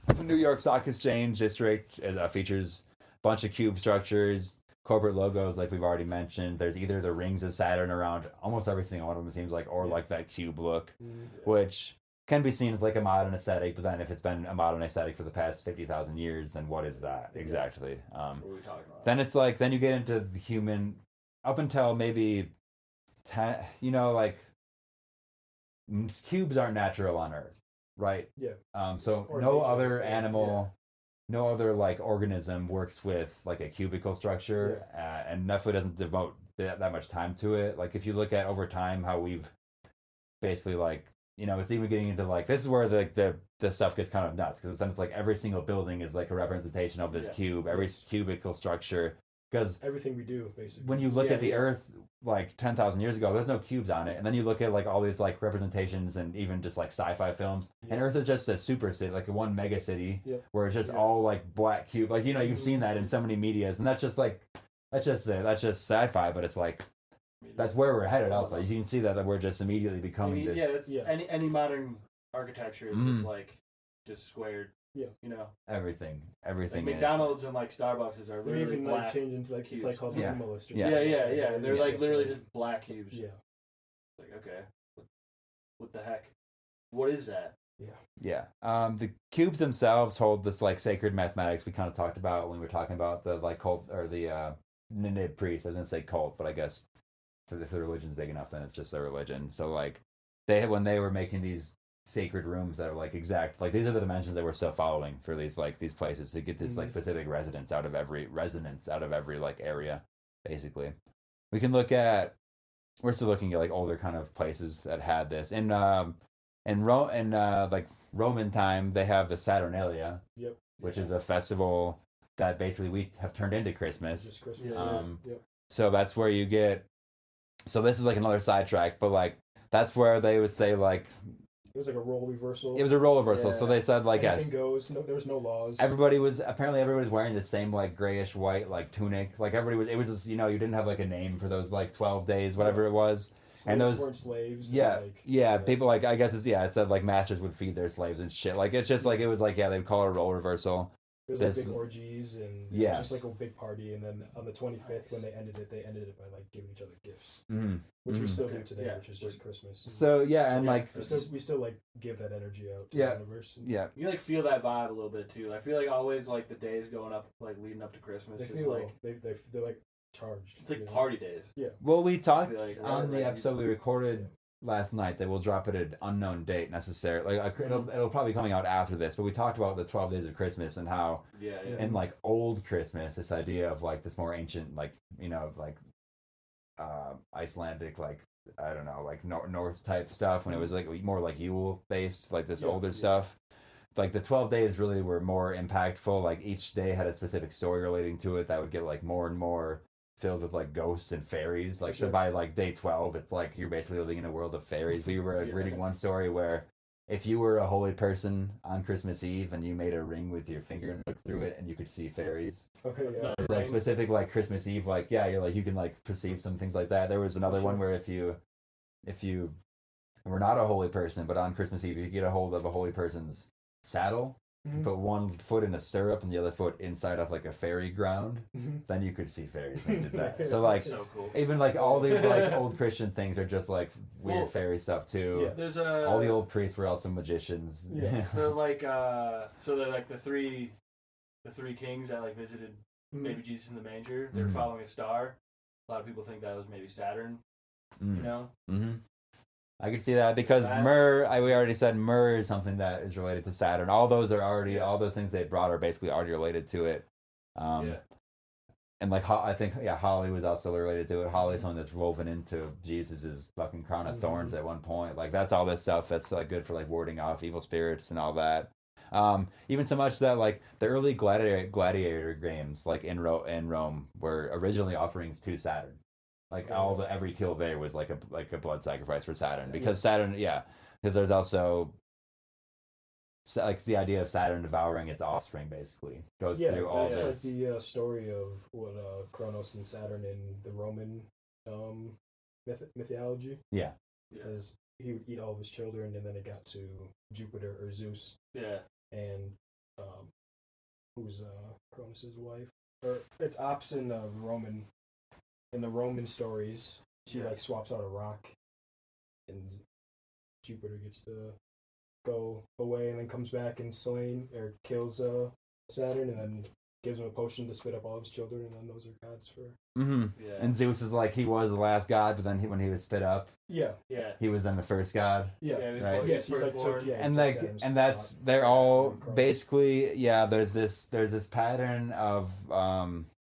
The New York Stock Exchange district features a bunch of cube structures, corporate logos like we've already mentioned. There's either the rings of Saturn around almost every single one of them, it seems like, or like that cube look, which can be seen as like a modern aesthetic, but then if it's been a modern aesthetic for the past 50,000 years, then what is that exactly? What are we talking about? Then it's like, then you get into the human, up until maybe, cubes aren't natural on Earth, right? Yeah. So or no nature, other animal, no other like organism works with like a cubical structure, and definitely doesn't devote that much time to it. Like if you look at over time how we've basically like, it's even getting into like, this is where the stuff gets kind of nuts, because then it's like every single building is like a representation of this cube, every cubical structure because everything we do basically. When you look at the Earth like 10,000 years ago, there's no cubes on it, and then you look at like all these like representations and even just like sci-fi films, and Earth is just a super city, like a one mega city, where it's just all like black cube. Like you've seen that in so many medias, and that's just sci-fi, but it's like that's where we're headed. Also, you can see that we're just immediately becoming this. Any modern architecture is just like just squared. Yeah, everything. Like McDonald's and like Starbucks are literally even black. Like changing to like cubes. It's like called minimalist. Yeah. They're like literally just black cubes. Yeah. It's like okay, what the heck? What is that? Yeah. The cubes themselves hold this like sacred mathematics we kind of talked about when we were talking about the like cult or the Ninid priests. I was gonna say cult, but I guess if the religion's big enough, then it's just their religion. So like when they were making these sacred rooms that are like exact, like these are the dimensions that we're still following for these places to get this like specific resonance out of every like area. Basically, we can look at. We're still looking at like older kind of places that had this in like Roman time. They have the Saturnalia, which is a festival that basically we have turned into Christmas. Just Christmas. So that's where you get. So this is like another sidetrack, but like that's where they would say like. It was like a role reversal. It was a role reversal. So they said like anything goes. No, there was no laws. Everybody was wearing the same like grayish white like tunic. Like everybody was. It was just, you didn't have like a name for those like 12 days, whatever it was. Slaves and those weren't slaves. People like I guess it said like masters would feed their slaves and shit. Like it's just like it was like they'd call it a role reversal. There was like big orgies and it was just like a big party, and then on the 25th when they ended it by like giving each other gifts, which we still do today, which is just Christmas. So and like we still like give that energy out to the universe. You like feel that vibe a little bit too. I feel like always like the days going up, like leading up to Christmas. They feel like they're like charged. It's like party days. Yeah. Well, we talked on the episode we recorded last night that we'll drop it at an unknown date necessarily. Like it'll probably be coming out after this, but we talked about the 12 days of Christmas and how in like old Christmas, this idea of like this more ancient like Icelandic like I don't know like Norse type stuff when it was like more like Yule based like this older stuff. Like the 12 days really were more impactful. Like each day had a specific story relating to it that would get like more and more filled with like ghosts and fairies. Like so by like day 12 it's like you're basically living in a world of fairies. We were reading one story where if you were a holy person on Christmas Eve and you made a ring with your finger and looked through it and you could see fairies. Okay, like specific like Christmas Eve, like you're like you can like perceive some things like that. There was another one where if you were not a holy person but on Christmas Eve you get a hold of a holy person's saddle, put one foot in a stirrup and the other foot inside of like a fairy ground, then you could see fairies when you did that. So like so cool. Even like all these like old Christian things are just like weird fairy stuff too. There's all the old priests were also magicians. They're like so they're like the three kings that like visited baby Jesus in the manger. They're following a star. A lot of people think that was maybe Saturn. I could see that because we already said myrrh is something that is related to Saturn. All those are already, all the things they brought are basically already related to it. And like, I think, holly was also related to it. Holly is something that's woven into Jesus's fucking crown of thorns at one point. Like, that's all this stuff that's like good for like warding off evil spirits and all that. Even so much that like the early gladiator games, like in Rome, were originally offerings to Saturn. Like every kill there was like a blood sacrifice for Saturn because Saturn, because there's also like the idea of Saturn devouring its offspring basically goes through all this. Like the story of what Kronos and Saturn in the Roman mythology. Yeah, as he would eat all of his children, and then it got to Jupiter or Zeus. Yeah, and who's Kronos' wife? Or it's opposite in the Roman. In the Roman stories, she like swaps out a rock, and Jupiter gets to go away, and then comes back and kills Saturn, and then gives him a potion to spit up all of his children, and then those are gods for. And Zeus is like he was the last god, but then when he was spit up, he was then the first god. Right. And that's they're all basically there's this pattern of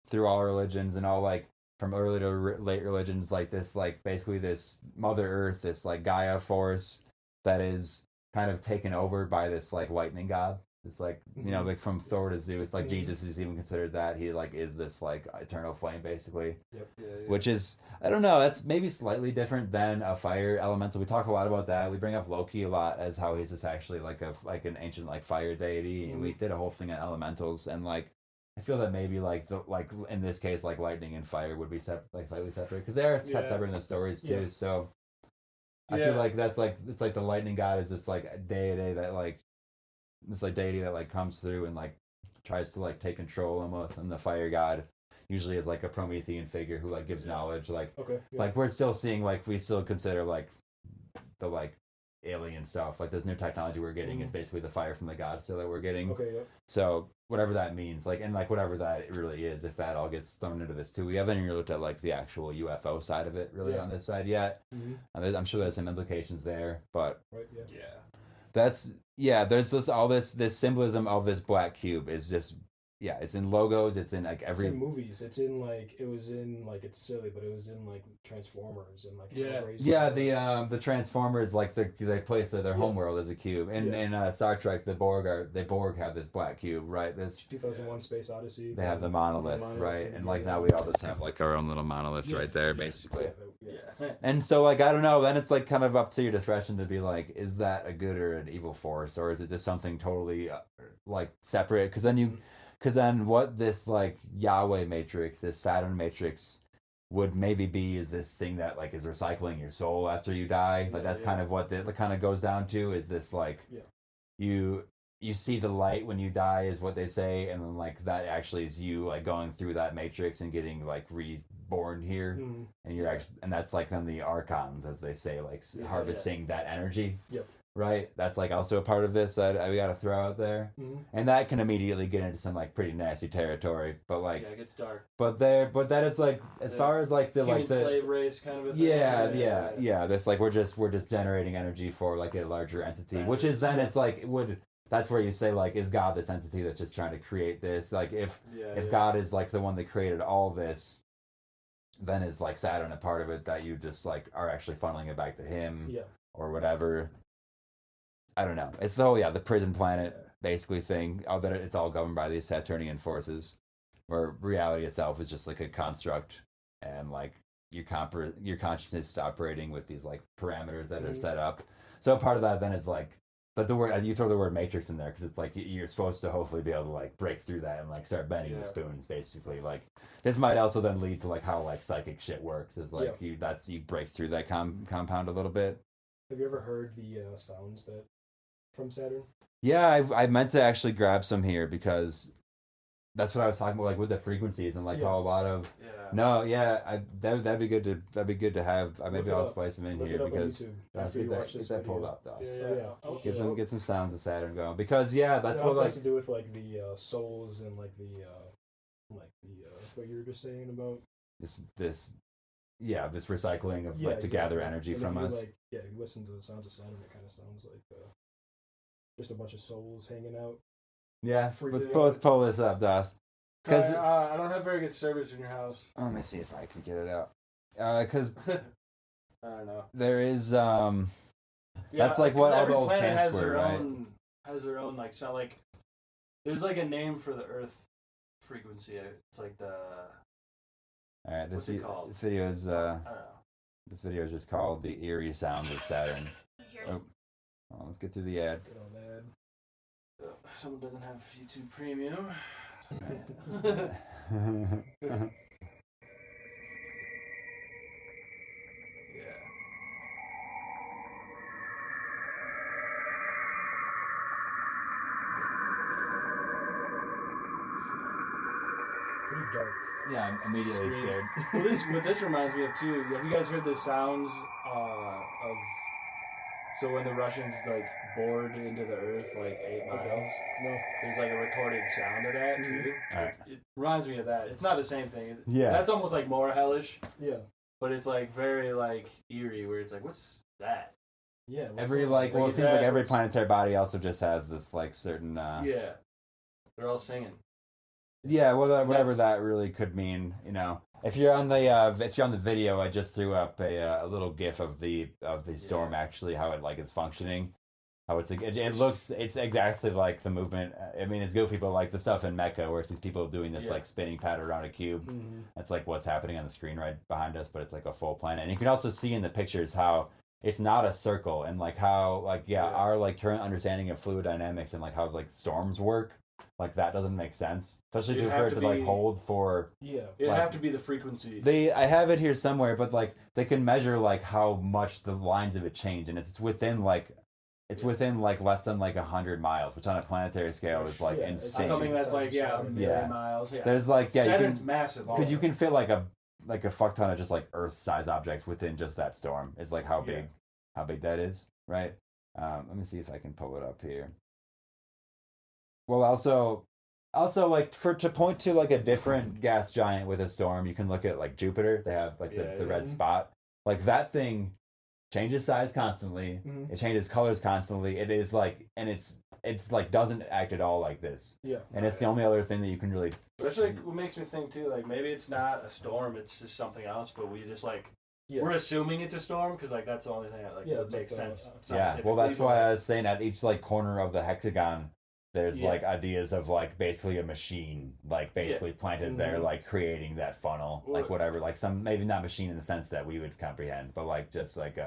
through all religions and all like. From early to late religions, like this, like basically this Mother Earth, this like Gaia force that is kind of taken over by this like lightning god. It's like, like from Thor to Zeus, like Jesus is even considered that. He like is this like eternal flame basically. Yep. Yeah. Which is, I don't know, that's maybe slightly different than a fire elemental. We talk a lot about that. We bring up Loki a lot as how he's just actually like an ancient like fire deity, and we did a whole thing on elementals, and like I feel that maybe like in this case like lightning and fire would be slightly separate because they are kept separate in the stories too. So I feel like that's like it's like the lightning god is this like deity that like comes through and like tries to like take control almost, and the fire god usually is like a Promethean figure who like gives knowledge, like like we're still seeing like we still consider like the like alien stuff, like this new technology we're getting is basically the fire from the god still that we're getting. So whatever that means, like, and like whatever that really is, if that all gets thrown into this too, we haven't even looked at like the actual UFO side of it really on this side yet. I'm sure there's some implications there, but there's this symbolism of this black cube is just it's in logos, it's in like every it's in movies, it's in like it's silly, but it was in like Transformers and like the Transformers, like they place their homeworld as a cube, and in Star Trek the Borg have this black cube, right? This 2001 Space Odyssey, they have the monolith, right? And like now we all just have like our own little monolith right there basically. And so like I don't know, then it's like kind of up to your discretion to be like, is that a good or an evil force, or is it just something totally like separate? Because then what this like Yahweh matrix, this Saturn matrix would maybe be is this thing that like is recycling your soul after you die. Like that's kind of what it kind of goes down to, is this like you see the light when you die is what they say, and then like that actually is you like going through that matrix and getting like reborn here, and you're actually, and that's like then the archons, as they say, like harvesting that energy. Right, that's like also a part of this that we got to throw out there, and that can immediately get into some like pretty nasty territory. But like, it gets dark. But that it's like as far as like the human like the slave race kind of a thing. This like we're just generating energy for like a larger entity, which is then it's like that's where you say like, is God this entity that's just trying to create this? Like if God is like the one that created all this, then is like Saturn a part of it that you just like are actually funneling it back to him or whatever. I don't know. It's the whole the prison planet basically thing. That it's all governed by these Saturnian forces, where reality itself is just like a construct, and like your consciousness is operating with these like parameters that are set up. So part of that then is like, but the word, you throw the word matrix in there because it's like you're supposed to hopefully be able to like break through that and like start bending the spoons basically. Like this might also then lead to like how like psychic shit works, is like you break through that compound a little bit. Have you ever heard the sounds that from Saturn? Yeah, I meant to actually grab some here because that's what I was talking about, like with the frequencies and like how a lot of that'd be good to have. Maybe I'll spice them in here because get that pulled up, though. Get some sounds of Saturn going, because that's it what also like has to do with like the souls and like the what you were just saying about this recycling of like to gather energy from us. Like, you listen to the sounds of Saturn, it kind of sounds like just a bunch of souls hanging out. Yeah, let's pull this up, Das. Because I don't have very good service in your house. Let me see if I can get it out. Because I don't know. There is that's like what all the old chants were, right? Has their own like sound. Like there's like a name for the Earth frequency. It's like the. All right, this video is this video is just called "The Eerie Sounds of Saturn." Let's get through the ad. Someone doesn't have YouTube Premium. Pretty dark. Yeah, I'm immediately scared. Well, this reminds me of too. Have you guys heard the sounds of? So when the Russians like bored into the Earth like 8 miles, there's like a recorded sound of that too. It reminds me of that. It's not the same thing. That's almost like more hellish. Yeah, but it's like very like eerie, where it's like, what's that? Yeah, it seems like every planetary body also just has this like certain. They're all singing. Yeah, well, whatever that really could mean, you know. If you're on the video, I just threw up a little GIF of the storm, actually how it like is functioning. How it looks, it's exactly like the movement. I mean, it's goofy, but like the stuff in Mecca where it's these people doing this like spinning pattern around a cube. That's like what's happening on the screen right behind us, but it's like a full planet. And you can also see in the pictures how it's not a circle, and like how like our like current understanding of fluid dynamics and like how like storms work, like that doesn't make sense, especially for it to like hold for it'd have to be the frequency. I have it here somewhere, but like they can measure like how much the lines of it change, and it's within like less than like 100 miles, which on a planetary scale is like insane. Something that's like a million miles. There's like Saturn's massive because you can fit like a fuck ton of just like Earth-size objects within just that storm. It's like how big that is, right? Let me see if I can pull it up here. Well, also like to point to like a different gas giant with a storm, you can look at like Jupiter. They have like the red spot. Like that thing changes size constantly. It changes colors constantly. It is like, and it's like doesn't act at all like this. Yeah. And it's the only other thing that you can really. That's like what makes me think too. Like maybe it's not a storm; it's just something else. But we just like we're assuming it's a storm because like that's the only thing that like makes sense. Yeah. Well, that's why I was saying at each like corner of the hexagon, there's like ideas of like basically a machine, like basically planted there, like creating that funnel, like whatever, like some maybe not machine in the sense that we would comprehend, but like just like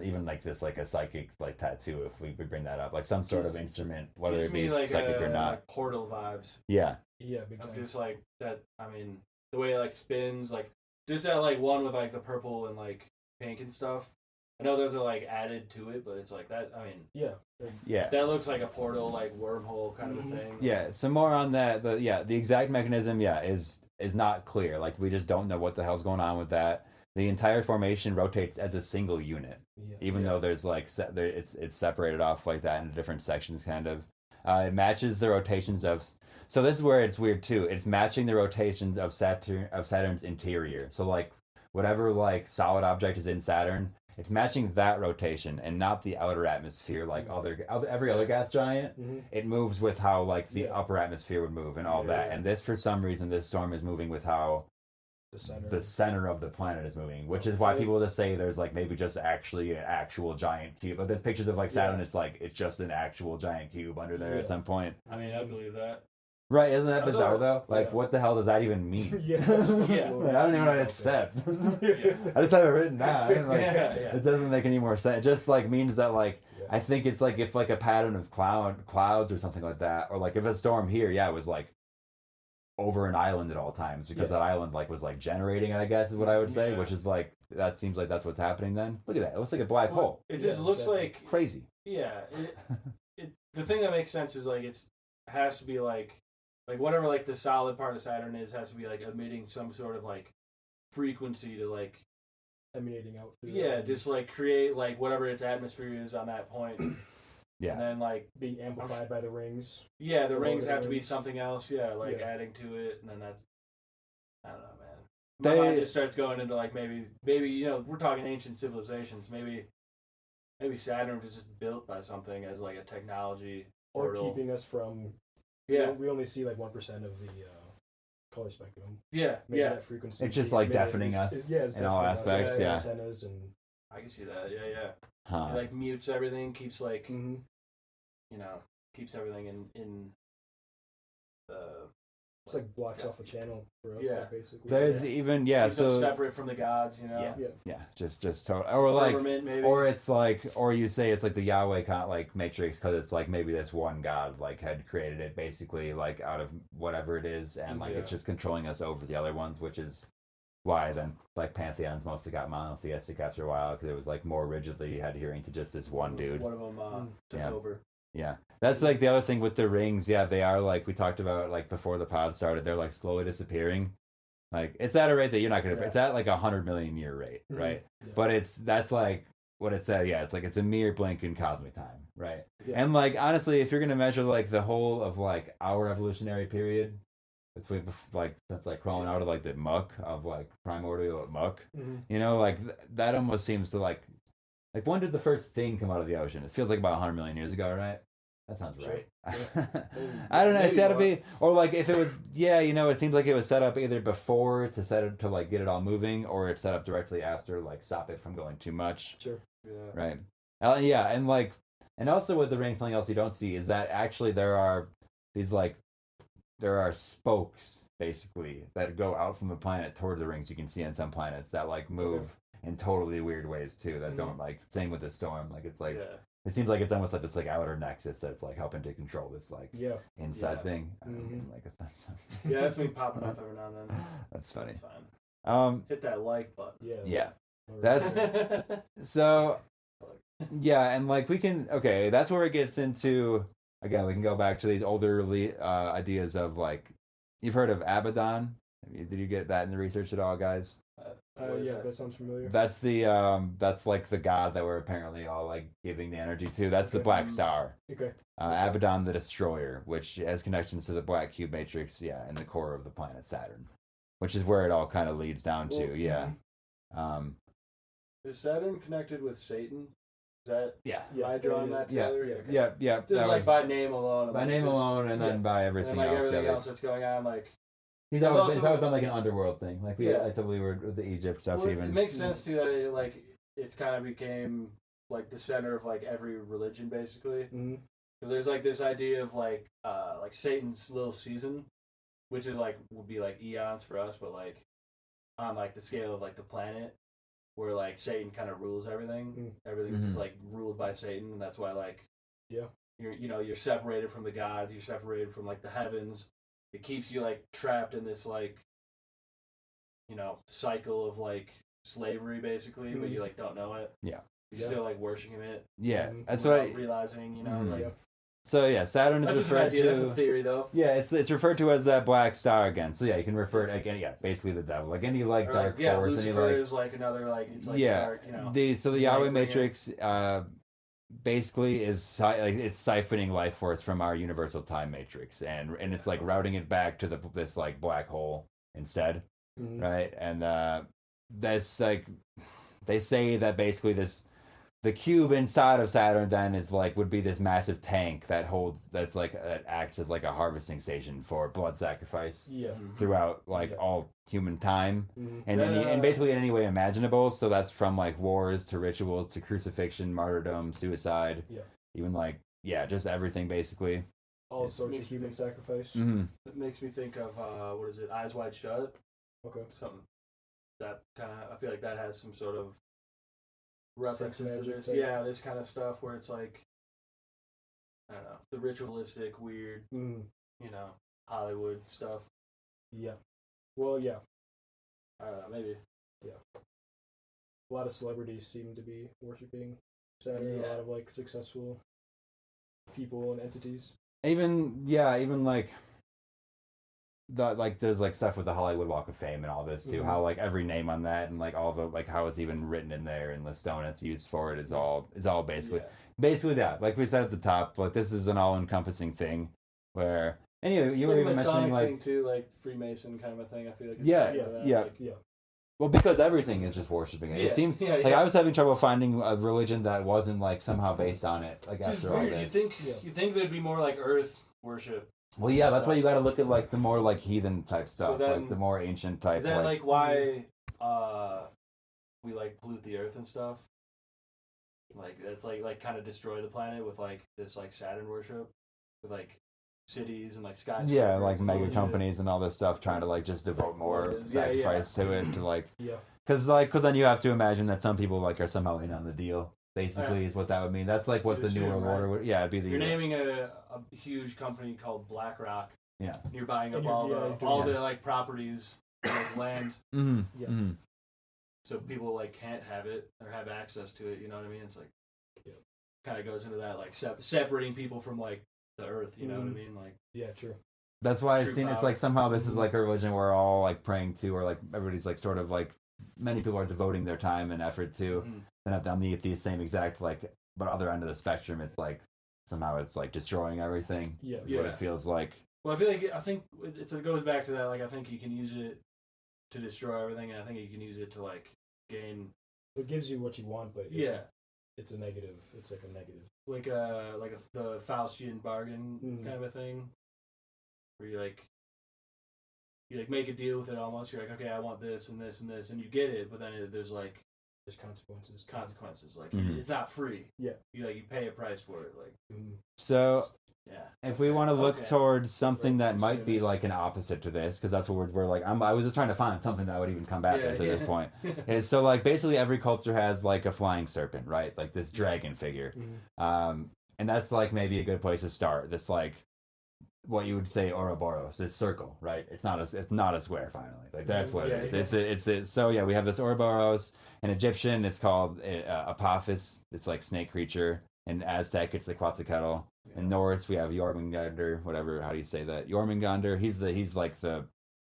even like this like a psychic like tattoo, if we bring that up, like some sort of instrument, whether it be like psychic or not. Like portal vibes. Yeah. Big time. Just like that. I mean, the way it like spins, like just that like one with like the purple and like pink and stuff. I know those are like added to it, but it's like that. I mean, that looks like a portal, like wormhole kind of a thing. Yeah, some more on that. The exact mechanism, is not clear. Like we just don't know what the hell's going on with that. The entire formation rotates as a single unit, even though there's like it's separated off like that into different sections, kind of. It matches the rotations of. So this is where it's weird too. It's matching the rotations of Saturn's interior. So like whatever like solid object is in Saturn. It's matching that rotation and not the outer atmosphere like every other gas giant. It moves with how like the upper atmosphere would move and all that. And this, for some reason, this storm is moving with how the center of the planet is moving, which is why people just say there's like maybe just actually an actual giant cube. But there's pictures of like Saturn. It's like it's just an actual giant cube under there at some point. I mean, I believe that. Right, isn't that bizarre though? Like, what the hell does that even mean? Like, I don't even know what I just said. I just have it written down. It doesn't make any more sense. It just like means that like I think it's like if like a pattern of clouds or something like that, or like if a storm here, it was like over an island at all times because that island like was like generating it. I guess is what I would say, which is like that seems like that's what's happening. Then look at that. It looks like a black hole. It just looks like it's crazy. Yeah. The thing that makes sense is like it has to be like whatever like the solid part of Saturn has to be like emitting some sort of like frequency to like emanating out. Just like create like whatever its atmosphere is on that point. And then like being amplified by the rings. Yeah, the rings have to be something else. Adding to it, and then that's I don't know, man. My mind just starts going into like maybe we're talking ancient civilizations. Maybe Saturn was just built by something as like a technology portal. Or keeping us from. We only see like 1% of the color spectrum. Maybe that frequency. It's just like deafening us. It's in all aspects. Antennas and I can see that. It like mutes everything, keeps like keeps everything in the. It's like blocks off a channel for us. Basically. There's even so separate from the gods, just total or like or it's like or you say it's like the Yahweh like matrix because it's like maybe this one god like had created it basically like out of whatever it is and like it's just controlling us over the other ones, which is why then like pantheons mostly got monotheistic after a while because it was like more rigidly adhering to just this one dude. One of them took over. Yeah, that's like the other thing with the rings. Yeah, they are like we talked about like before the pod started. They're like slowly disappearing. Like it's at a rate that you're not gonna. It's at like 100 million year rate, right? Yeah. But that's like what it said. Yeah, it's like it's a mere blink in cosmic time, right? Yeah. And like honestly, if you're gonna measure like the whole of like our evolutionary period, between like that's like crawling out of like the muck of like primordial muck, like that almost seems to like when did the first thing come out of the ocean? It feels like about 100 million years ago, right? That sounds right. I don't know. It's got to be, or like if it was, it seems like it was set up either before to set it to like get it all moving, or it's set up directly after, like stop it from going too much. Sure. Yeah. Right. And like And also with the ring, something else you don't see is that actually there are these there are spokes basically that go out from the planet toward the rings. You can see on some planets that like move in totally weird ways too. That don't like same with the storm. Like it's like it seems like it's almost like this like outer nexus that's like helping to control this like inside thing. I don't mean like a thumbs up. Yeah, that's me popping up every now and then. That's funny. That's fine. Hit that like button. Yeah. That's so. Yeah, and like we can that's where it gets into again. We can go back to these older ideas of like you've heard of Abaddon. Did you get that in the research at all, guys? That sounds familiar. That's the that's like the god that we're apparently all like giving the energy to. That's the Black Star. Okay. Abaddon the Destroyer, which has connections to the Black Cube Matrix. Yeah, and the core of the planet Saturn, which is where it all kind of leads down to. Yeah. Is Saturn connected with Satan? Is that yeah? Am I drawing that together? Yeah. Just like by name alone. By name alone, and then by everything and like else. Everything else that's going on, like. It's always been like an underworld thing. Like I totally were with the Egypt stuff. Well, even it makes sense too that it, like it's kind of became like the center of like every religion basically. Because there's like this idea of like Satan's little season, which is like would be like eons for us, but like on like the scale of like the planet, where like Satan kind of rules everything. Everything's just like ruled by Satan, and that's why like you're separated from the gods, you're separated from like the heavens. It keeps you like trapped in this like cycle of like slavery basically, but you like don't know it. Yeah, you're still like worshiping it. Yeah, that's what I realizing. Like. So yeah, Saturn is referred to. That's a theory, though. Yeah, it's referred to as that black star again. So yeah, you can refer to again. Yeah, basically the devil, like any like dark force. Lucifer is like another like it's like dark. The Yahweh Matrix basically is it's siphoning life force from our universal time matrix, and it's like routing it back to this like black hole instead, right? And that's like they say that basically the cube inside of Saturn then is like would be this massive tank that acts as like a harvesting station for blood sacrifice throughout like all human time and basically in any way imaginable. So that's from like wars to rituals to crucifixion, martyrdom, suicide, even like just everything basically. All sorts of human sacrifice. It makes me think of what is it? Eyes Wide Shut. Okay. Something that kind of I feel like that has some sort of references to this. This kind of stuff where it's like I don't know, the ritualistic, weird, Hollywood stuff. Yeah. Well, yeah. I don't know, maybe. Yeah. A lot of celebrities seem to be worshiping Saturn. A lot of like successful people and entities. Even like there's like stuff with the Hollywood Walk of Fame and all this too. How like every name on that and like all the like how it's even written in there and the stone it's used for it is all basically that. Like we said at the top, like this is an all encompassing thing. Where anyway, you were even mentioning like thing too, like Freemason kind of a thing. I feel like it's Well, because everything is just worshiping it. It seemed like I was having trouble finding a religion that wasn't like somehow based on it. Like just after weird. all this, you think there'd be more like Earth worship. Well, yeah, that's why you got to look at like the more like heathen type stuff, then, like the more ancient type. Is that like why we like pollute the Earth and stuff? Like that's like kind of destroy the planet with like this like Saturn worship with like cities and like skyscrapers. Yeah, like mega companies and all this stuff trying to like just devote more sacrifice to it to like because then you have to imagine that some people like are somehow in on the deal. Basically, is what that would mean. That's like what the New World Order would. Yeah, it'd be the. You're naming a huge company called BlackRock. Yeah. You're buying up all the like properties, like land. So people like can't have it or have access to it. You know what I mean? It's like kind of goes into that like separating people from like the Earth. You know what I mean? Like true. That's why it's like somehow this is like a religion we're all like praying to, or like everybody's like sort of like many people are devoting their time and effort to. And on the same exact like, but other end of the spectrum, it's like somehow it's like destroying everything. Is what it feels like. Well, I think it goes back to that. Like I think you can use it to destroy everything, and I think you can use it to like gain. It gives you what you want, but it's a negative. It's like a negative, like the Faustian bargain kind of a thing, where you make a deal with it almost. You're like, okay, I want this and this and this, and you get it, but then there's like There's consequences. Consequences, like Mhm. it's not free. Yeah. You pay a price for it, like. So Yeah. if we want to look Okay. towards something that might be Consumers. like an opposite to this, because that's what we're like. I was just trying to find something that would even combat this at this point. Is so like basically every culture has like a flying serpent, right? Like this dragon figure, and that's like maybe a good place to start. This like what you would say Ouroboros, this circle, right? It's not a square. Finally, like that's what it is. It's so yeah. We have this Ouroboros. In Egyptian, it's called Apophis. It's like snake creature. In Aztec, it's the Quetzalcoatl. In Norse, we have Jormungandr, whatever. How do you say that? Jormungandr. He's like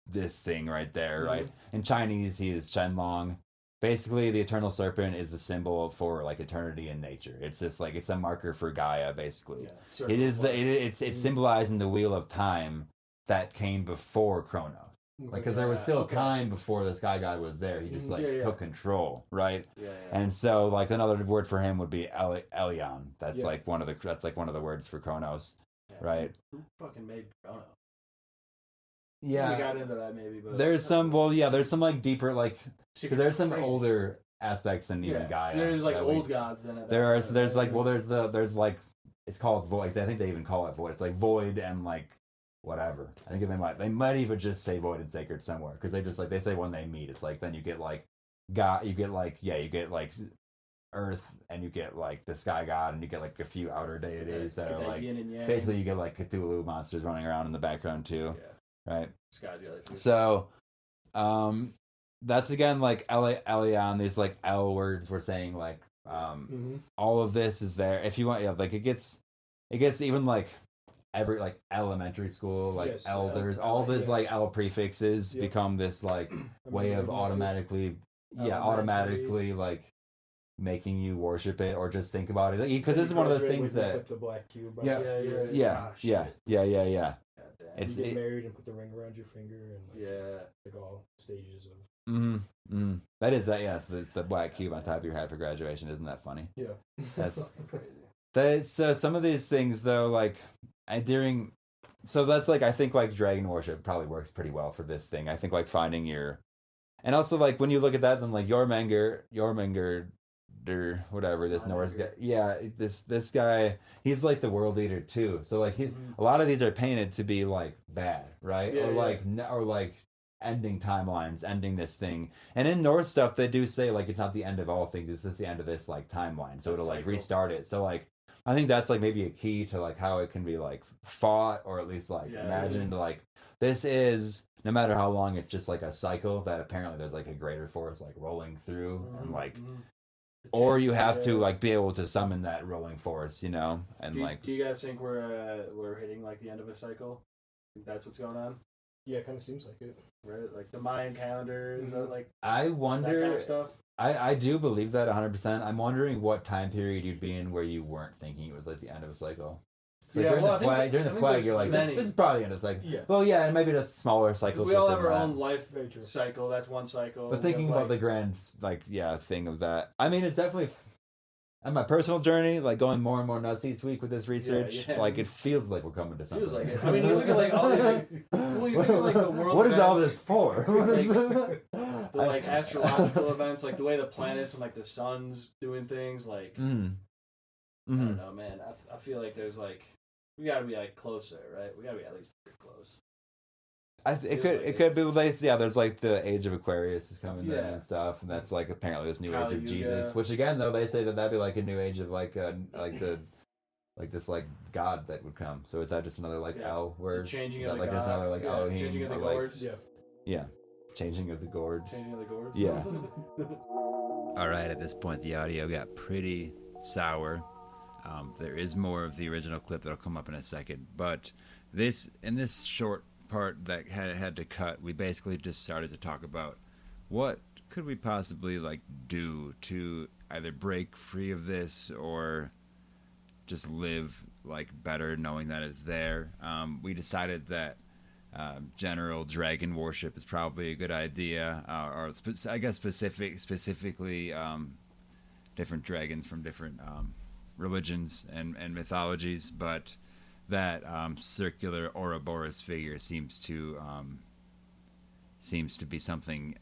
this thing right there, right? In Chinese, he is Chenlong. Basically, the eternal serpent is the symbol for like eternity in nature. It's just like it's a marker for Gaia. Basically, it is it's symbolizing the wheel of time that came before Chronos. Like, because there was still time before the sky god was there. He just took control, right? And so, like another word for him would be Elion. That's like one of the words for Chronos, right? Who fucking made Chrono? Yeah, we got into that maybe, but there's some. Well, yeah, there's some like deeper like because there's some crazy. older aspects than even Gaia. There's like old gods in it. There's like it's called void. I think they even call it void. It's like void and like. Whatever. I think they might even just say void and sacred somewhere because they say when they meet, it's like then you get like God, you get like Earth, and you get like the sky god, and you get like a few outer deities that are like basically you get like Cthulhu monsters running around in the background too, right? So, that's again like Elion. These like L words we're saying like all of this is there. If you want, like it gets even like. Every like elementary school, like elders, all this like L prefixes become this like way of automatically like making you worship it or just think about it because this is one of those things that put the black cube. Yeah. It's get married and put the ring around your finger and like all stages of. That is that it's the black cube on top of your head for graduation. Isn't that funny? Yeah, that's so some of these things though like. So that's like I think like dragon worship probably works pretty well for this thing. I think like finding your, and also like when you look at that, then like Jormungandr, whatever this Norse guy, this guy, he's like the world leader too. So like a lot of these are painted to be like bad, right? Or like ending timelines, ending this thing. And in Norse stuff, they do say like it's not the end of all things; it's just the end of this like timeline. So it'll like restart it. So like. I think that's like maybe a key to like how it can be like fought or at least like imagined like this is no matter how long it's just like a cycle that apparently there's like a greater force like rolling through and like or you have to like be able to summon that rolling force, you know, and do you guys think we're hitting like the end of a cycle? Think that's what's going on? Yeah, it kind of seems like it. Right, like the Mayan calendar is that like I wonder that kind of stuff. I do believe that 100%. I'm wondering what time period you'd be in where you weren't thinking it was like the end of a cycle. So during the plague, you're like, this is probably the end of the cycle. Yeah. Well, yeah, and maybe just smaller cycles. We all have our own life cycle. That's one cycle. But thinking about the grand, thing of that, I mean, it's definitely on my personal journey, like going more and more nuts each week with this research. Like it feels like we're coming to something. Feels like it. I mean, you look at like all the you think of like the world. What is all this for? The like astrological events, like the way the planets and like the sun's doing things, like I don't know, man. I feel like there's like we gotta be like closer, right? We gotta be at least pretty close. It could be like there's like the age of Aquarius is coming in and stuff, and that's like apparently this new age of Jesus, which again though they say that'd be like a new age of like this like God that would come. So is that just another like L word? Changing of the like God. Just another like Elohim, changing of the gourds. Changing of the gourds. Changing of the gourds. Yeah. All right. At this point, the audio got pretty sour. There is more of the original clip that'll come up in a second, but in this short part that had to cut, we basically just started to talk about what could we possibly like do to either break free of this or just live like better knowing that it's there. We decided that general dragon worship is probably a good idea, or I guess specifically different dragons from different religions and mythologies, but that circular Ouroboros figure seems to be something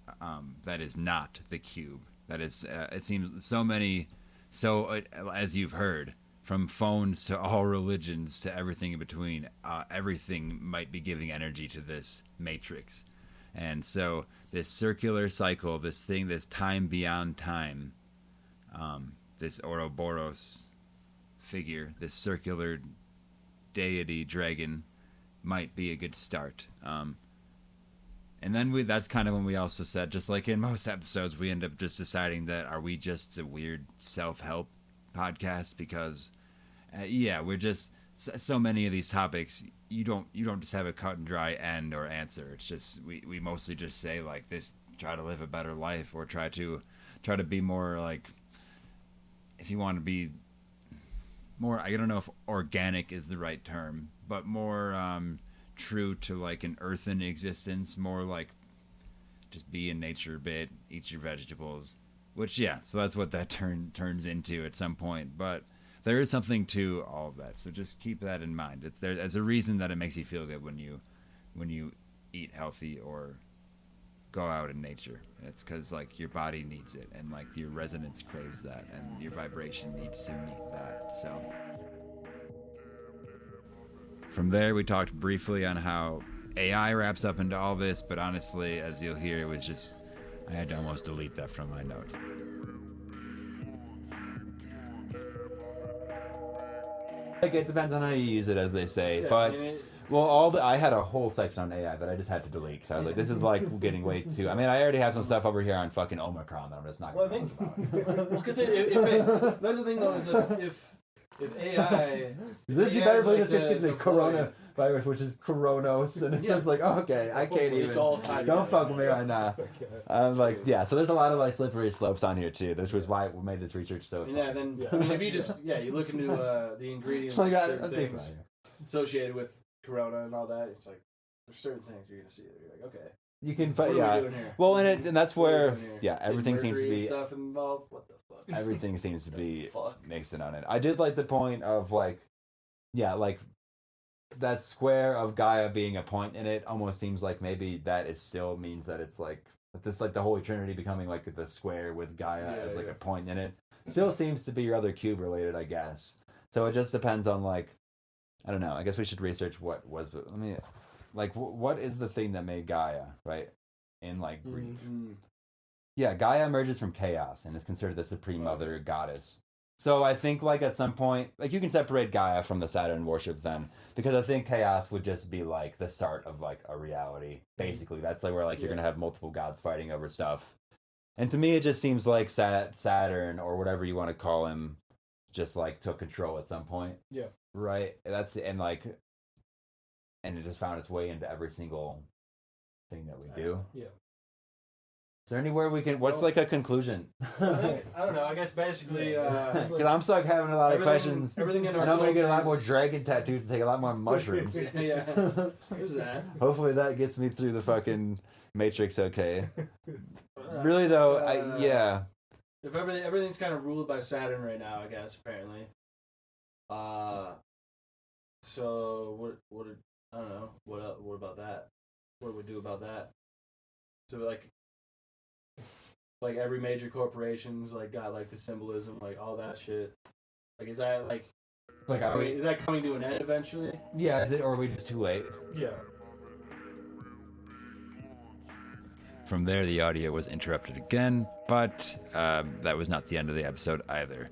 that is not the cube. That is, it seems so many, as you've heard, from phones to all religions to everything in between, everything might be giving energy to this matrix. And so this circular cycle, this thing, this time beyond time, this Ouroboros figure, this circular deity dragon might be a good start. And then that's kind of when we also said, just like in most episodes, we end up just deciding that are we just a weird self-help podcast? Because, we're just so many of these topics. You don't just have a cut and dry end or answer. It's just we mostly just say like this: try to live a better life, or try to be more like. If you want to be more, I don't know if organic is the right term, but more true to like an earthen existence, more like just be in nature a bit, eat your vegetables, which so that's what that turns into at some point. But there is something to all of that, so just keep that in mind. There's a reason that it makes you feel good when you eat healthy or go out in nature. It's because like your body needs it, and like your resonance craves that, and your vibration needs to meet that. So from there, we talked briefly on how AI wraps up into all this, but honestly, as you'll hear, it was just, I had to almost delete that from my notes. Like, it depends on how you use it, as they say. But I had a whole section on AI that I just had to delete. So I was like, this is like getting way too. I mean, I already have some stuff over here on fucking Omicron that I'm just not going to talk about. Well, because that's the thing though, is if AI, this is better believe it's just the coronavirus, which is coronos, and it's just like, oh, okay, I can't even. Don't fuck with me right now. I'm like, so there's a lot of like slippery slopes on here too. This was why we made this research so fun. I mean, if you just you look into the ingredients of certain things associated with corona and all that, it's like there's certain things you're gonna see that you're like, okay. You can, well, and that's where, everything seems to be stuff involved. What the fuck? Everything seems to be mixed in on it. I did like the point of like, like that square of Gaia being a point in it almost seems like maybe that it still means that it's like this, like the Holy Trinity becoming like the square with Gaia as like a point in it. Still seems to be rather cube related, I guess. So it just depends on like, I don't know. I guess we should research what was. Let me. Like, what is the thing that made Gaia, right? In, like, Greek. Mm-hmm. Yeah, Gaia emerges from chaos and is considered the supreme mother goddess. So I think, like, at some point, like, you can separate Gaia from the Saturn worship then, because I think chaos would just be, like, the start of, like, a reality. Basically, that's, like, where, like, you're going to have multiple gods fighting over stuff. And to me, it just seems like Saturn, or whatever you want to call him, just, like, took control at some point. Yeah. Right? And it just found its way into every single thing that we do. Yeah. Is there anywhere we can... What's, like, a conclusion? I don't know. I guess basically... Because I'm stuck having a lot of questions. Everything in our and I'm going to get a lot more dragon tattoos and take a lot more mushrooms. There's that. Hopefully that gets me through the fucking Matrix okay. Really, though, If everything's kind of ruled by Saturn right now, I guess, apparently. So, what I don't know. What about that? What do we do about that? So like every major corporation's like got like the symbolism, like all that shit. Like is that is that coming to an end eventually? Yeah, is it, or are we just too late? Yeah. From there, the audio was interrupted again, but that was not the end of the episode either.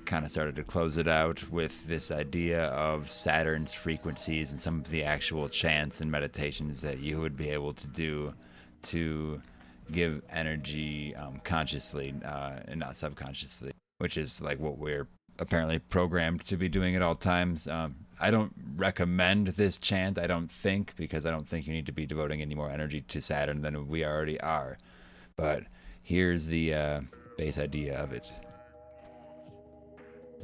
Kind of started to close it out with this idea of Saturn's frequencies and some of the actual chants and meditations that you would be able to do to give energy consciously and not subconsciously, which is like what we're apparently programmed to be doing at all times. I don't recommend this chant, I don't think, because I don't think you need to be devoting any more energy to Saturn than we already are. But here's the base idea of it.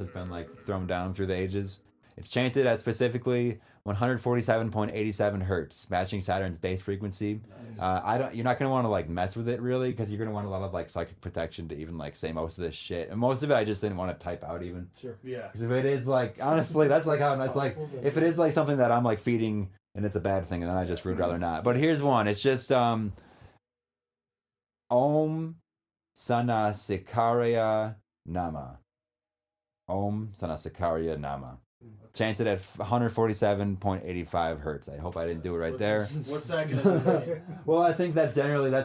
It's been like thrown down through the ages. It's chanted at specifically 147.87 hertz, matching Saturn's base frequency. You're not going to want to like mess with it really, because you're going to want a lot of like psychic protection to even like say most of this shit. And most of it I just didn't want to type out even. Sure. Yeah. Because if it is like, honestly, that's like how it's like, if it is like something that I'm like feeding and it's a bad thing, then I just would rather not. But here's one. It's just Om Sanasikaria Nama. Om Sanasikaria Nama. Chanted at 147.85 hertz. I hope I didn't do it right there. What's that gonna do? Well, I think that's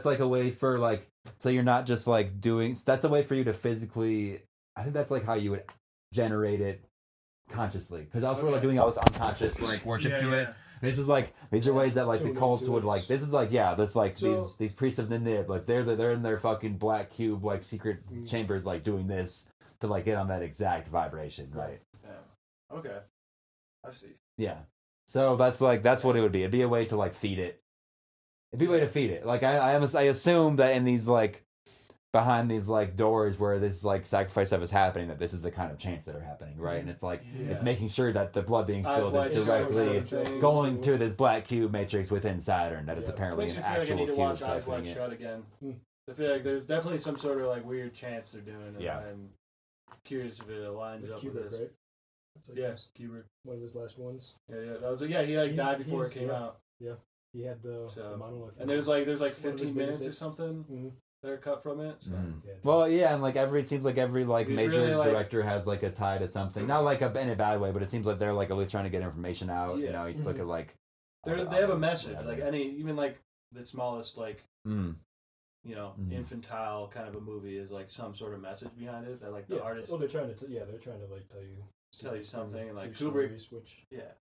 like a way for like, so you're not just like doing, that's a way for you to physically, I think that's like how you would generate it consciously. Because else we're like doing all this unconscious like worship to it. This is like, these are ways that like the cults would like, this is like, this like these priests of the Nib, like they're in their fucking black cube like secret chambers like doing this to like get on that exact vibration, right? Yeah. Okay. I see. Yeah. So that's what it would be. It'd be a way to like feed it. It'd be a way to feed it. Like I assume that in these like behind these like doors where this like sacrifice stuff is happening, that this is the kind of chants that are happening, right? And it's like it's making sure that the blood being spilled is directly going to this black cube matrix within Saturn. That it's apparently an actual cube. I need to watch Eyes Wide Shut again. I feel like there's definitely some sort of like weird chants they're doing. And I'm curious if it aligns up with this. Right? Yes, Kubrick. One of his last ones. Yeah. That was he like died before it came out. Yeah, he had the monolith. And there's like 15 minutes or something that are cut from it. So. Well, and like it seems like every like major really, director has like a tie to something. Not like in a bad way, but it seems like they're like at least trying to get information out. You know, you look at like they have a message. Like even like the smallest like infantile kind of a movie is like some sort of message behind it that like the artist. Well, they're trying to like tell you something, and like Kubrick, which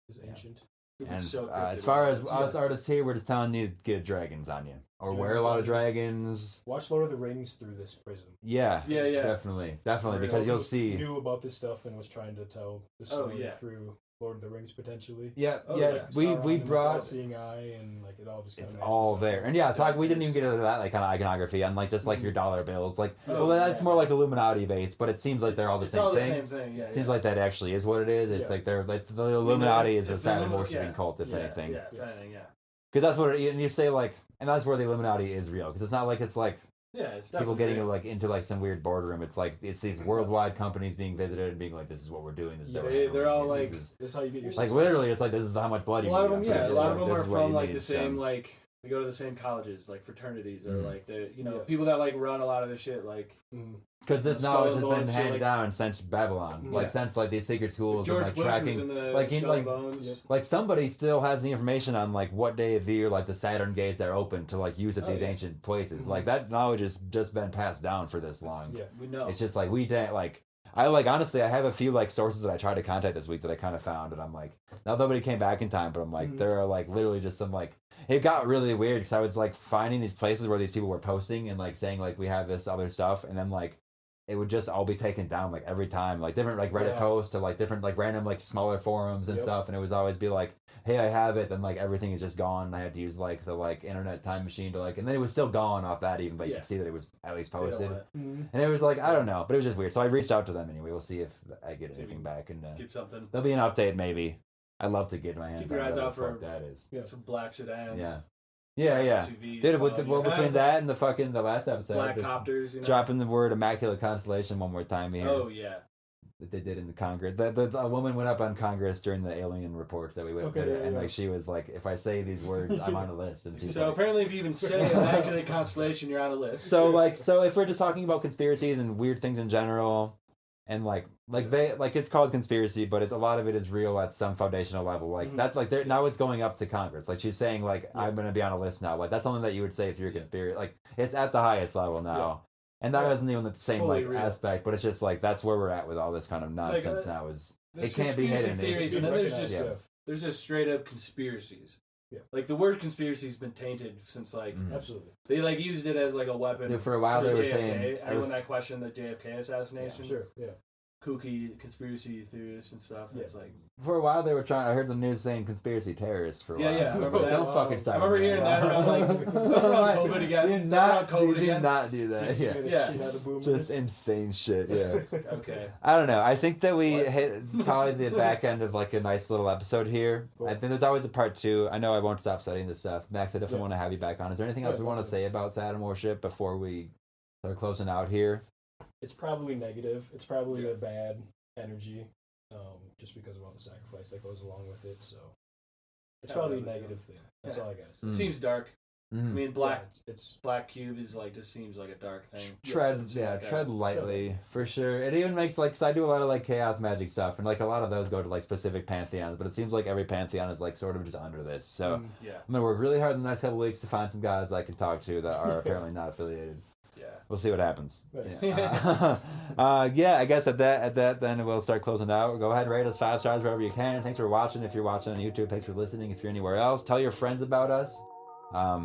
is ancient. And as far as us artists here, we're just telling you to get dragons on you, or wear a lot of dragons. Watch Lord of the Rings through this prism. Yeah, definitely, because you'll see. Knew about this stuff and was trying to tell the story through Lord of the Rings potentially. We brought seeing eye and like it all just. It's all there, and we didn't even get into that like kind of iconography and like just like your dollar bills, like that's more like Illuminati based, but it seems like they're all the same thing. The same thing. Yeah, seems like that actually is what it is. It's like they're like the Illuminati is a Saturn worshipping cult, if anything. Yeah, if anything, yeah. Because that's what and you say like, and that's where the Illuminati is real. Because it's not like it's like. Yeah, it's people getting like into like some weird boardroom. It's like it's these worldwide companies being visited and being like, "This is what we're doing." This is they're all like, "This is how you get your." Like literally, it's like this is how much blood you. A lot of them, a lot of them are from like the same like they go to the same colleges, like fraternities, or like the people that like run a lot of the shit, like. Because this knowledge has been handed down since Babylon, like since like these secret schools and like tracking, like somebody still has the information on like what day of the year like the Saturn gates are open to like use at these ancient places. Like that knowledge has just been passed down for this long. Yeah, we know. It's just like we didn't like. I like honestly, I have a few like sources that I tried to contact this week that I kind of found, and I'm like, not nobody came back in time, but I'm like, there are like literally just some like. It got really weird because I was like finding these places where these people were posting and like saying like we have this other stuff, and then like. It would just all be taken down like every time, like different like Reddit posts to like different like random like smaller forums and stuff, and it was always be like, hey, I have it, then like everything is just gone, and I had to use like the like internet time machine to like, and then it was still gone off that even, but you could see that it was at least posted, and it was like I don't know, but it was just weird. So I reached out to them anyway. We'll see if I get anything back, and get something. There'll be an update maybe. I'd love to get my hands. Keep your eyes out for that is some black sedans. Yeah. SUVs, dude, with between that and the last episode, black copters, dropping the word immaculate constellation one more time here. Oh yeah, that they did in the Congress. The woman went up on Congress during the alien reports that we went and like she was like, if I say these words, I'm on a list. And she's so apparently, if you even say immaculate constellation, you're on a list. So if we're just talking about conspiracies and weird things in general. And like they like it's called conspiracy, but a lot of it is real at some foundational level. Like that's like now it's going up to Congress. Like she's saying like I'm gonna be on a list now. Like that's something that you would say if you're a conspiracy. Like it's at the highest level now, and that isn't even the same fully like real. Aspect. But it's just like that's where we're at with all this kind of nonsense now. Is it can't be hidden. Theories, and then there's just straight up conspiracies. Yeah. Like the word conspiracy has been tainted since like absolutely they like used it as like a weapon for a while. They were JFK. saying anyone that questioned the JFK assassination. Sure. Kooky conspiracy theorists and stuff. It's like for a while they were trying. I heard the news saying conspiracy terrorists for a while. Yeah. I remember that. Don't fucking start. I remember hearing that around like around COVID again. Do not do that. Just insane shit. Yeah. Okay. I don't know. I think that we hit probably the back end of like a nice little episode here. Cool. I think there's always a part 2. I know I won't stop studying this stuff. Max, I definitely want to have you back on. Is there anything else we want to say about Saturn worship before we start closing out here? It's probably negative. It's probably a bad energy, just because of all the sacrifice that goes along with it. So it's probably a negative thing. That's all I got to say. It seems dark. I mean, black. Yeah, it's Black cube is like just seems like a dark thing. Tread Like lightly for sure. It even makes like, cause I do a lot of like chaos magic stuff, and like a lot of those go to like specific pantheons, but it seems like every pantheon is like sort of just under this. So yeah. I'm gonna work really hard in the next couple weeks to find some gods I can talk to that are apparently not affiliated. Yeah. We'll see what happens. Nice. Yeah. I guess at that then we'll start closing out. Go ahead and rate us 5 stars wherever you can. Thanks for watching. If you're watching on YouTube, thanks for listening. If you're anywhere else, tell your friends about us. I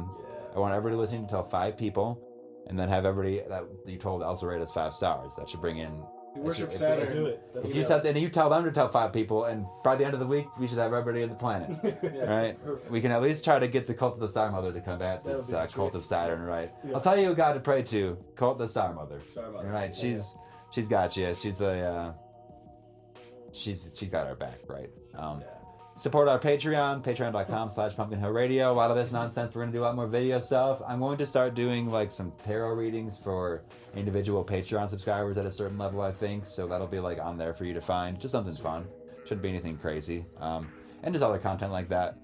want everybody listening to tell 5 people, and then have everybody that you told also rate us 5 stars. That should bring in. You worship if- Saturn. Do it. If you said, and you tell them to tell 5 people, and by the end of the week, we should have everybody on the planet. Right? Perfect. We can at least try to get the cult of the Star Mother to combat this That would be cult great. of Saturn, right? Yeah. I'll tell you who God to pray to. Cult of the Star Mother. Star Mother. Right? She's got you. She's a she's got our back, right? Support our Patreon, patreon.com/pumpkinhillradio. A lot of this nonsense. We're gonna do a lot more video stuff. I'm going to start doing like some tarot readings for individual Patreon subscribers at a certain level, I think. So that'll be like on there for you to find. Just something fun. Shouldn't be anything crazy. And just other content like that.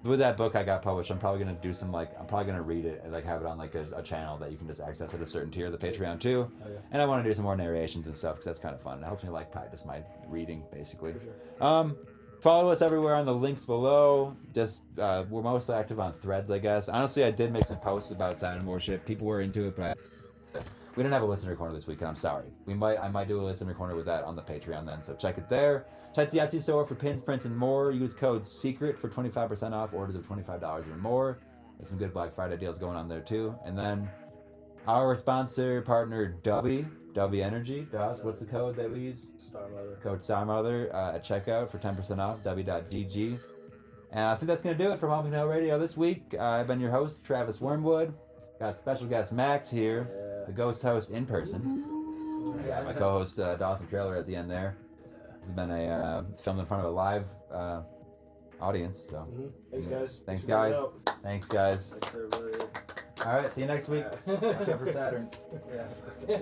With that book I got published, I'm probably gonna do some I'm probably gonna read it and like have it on like a channel that you can just access at a certain tier of the Patreon too. Oh, yeah. And I want to do some more narrations and stuff because that's kind of fun. It helps me like practice my reading basically. For sure. Follow us everywhere on the links below. Just we're mostly active on Threads, I guess. Honestly, I did make some posts about Saturn worship. People were into it, but we didn't have a listener corner this week, and I'm sorry. I might do a listener corner with that on the Patreon then. So check it there. Check the Etsy store for pins, prints, and more. Use code SECRET for 25% off orders of $25 or more. There's some good Black Friday deals going on there too. And then our sponsor partner W Energy. Doss, what's the code that we use? Star Mother. Code StarMother at checkout for 10% off, w.gg. And I think that's going to do it for Pumpkin Hill Radio this week. I've been your host, Travis Wormwood. Got special guest Max here, the ghost host in person. Yeah, my co-host Dawson Trailer at the end there. This has been a filmed in front of a live audience. So Thanks, guys. Thanks, Keep us guys. out. Thanks, guys. Thanks, everybody. All right, see you next week. Watch out for Saturn. Yeah.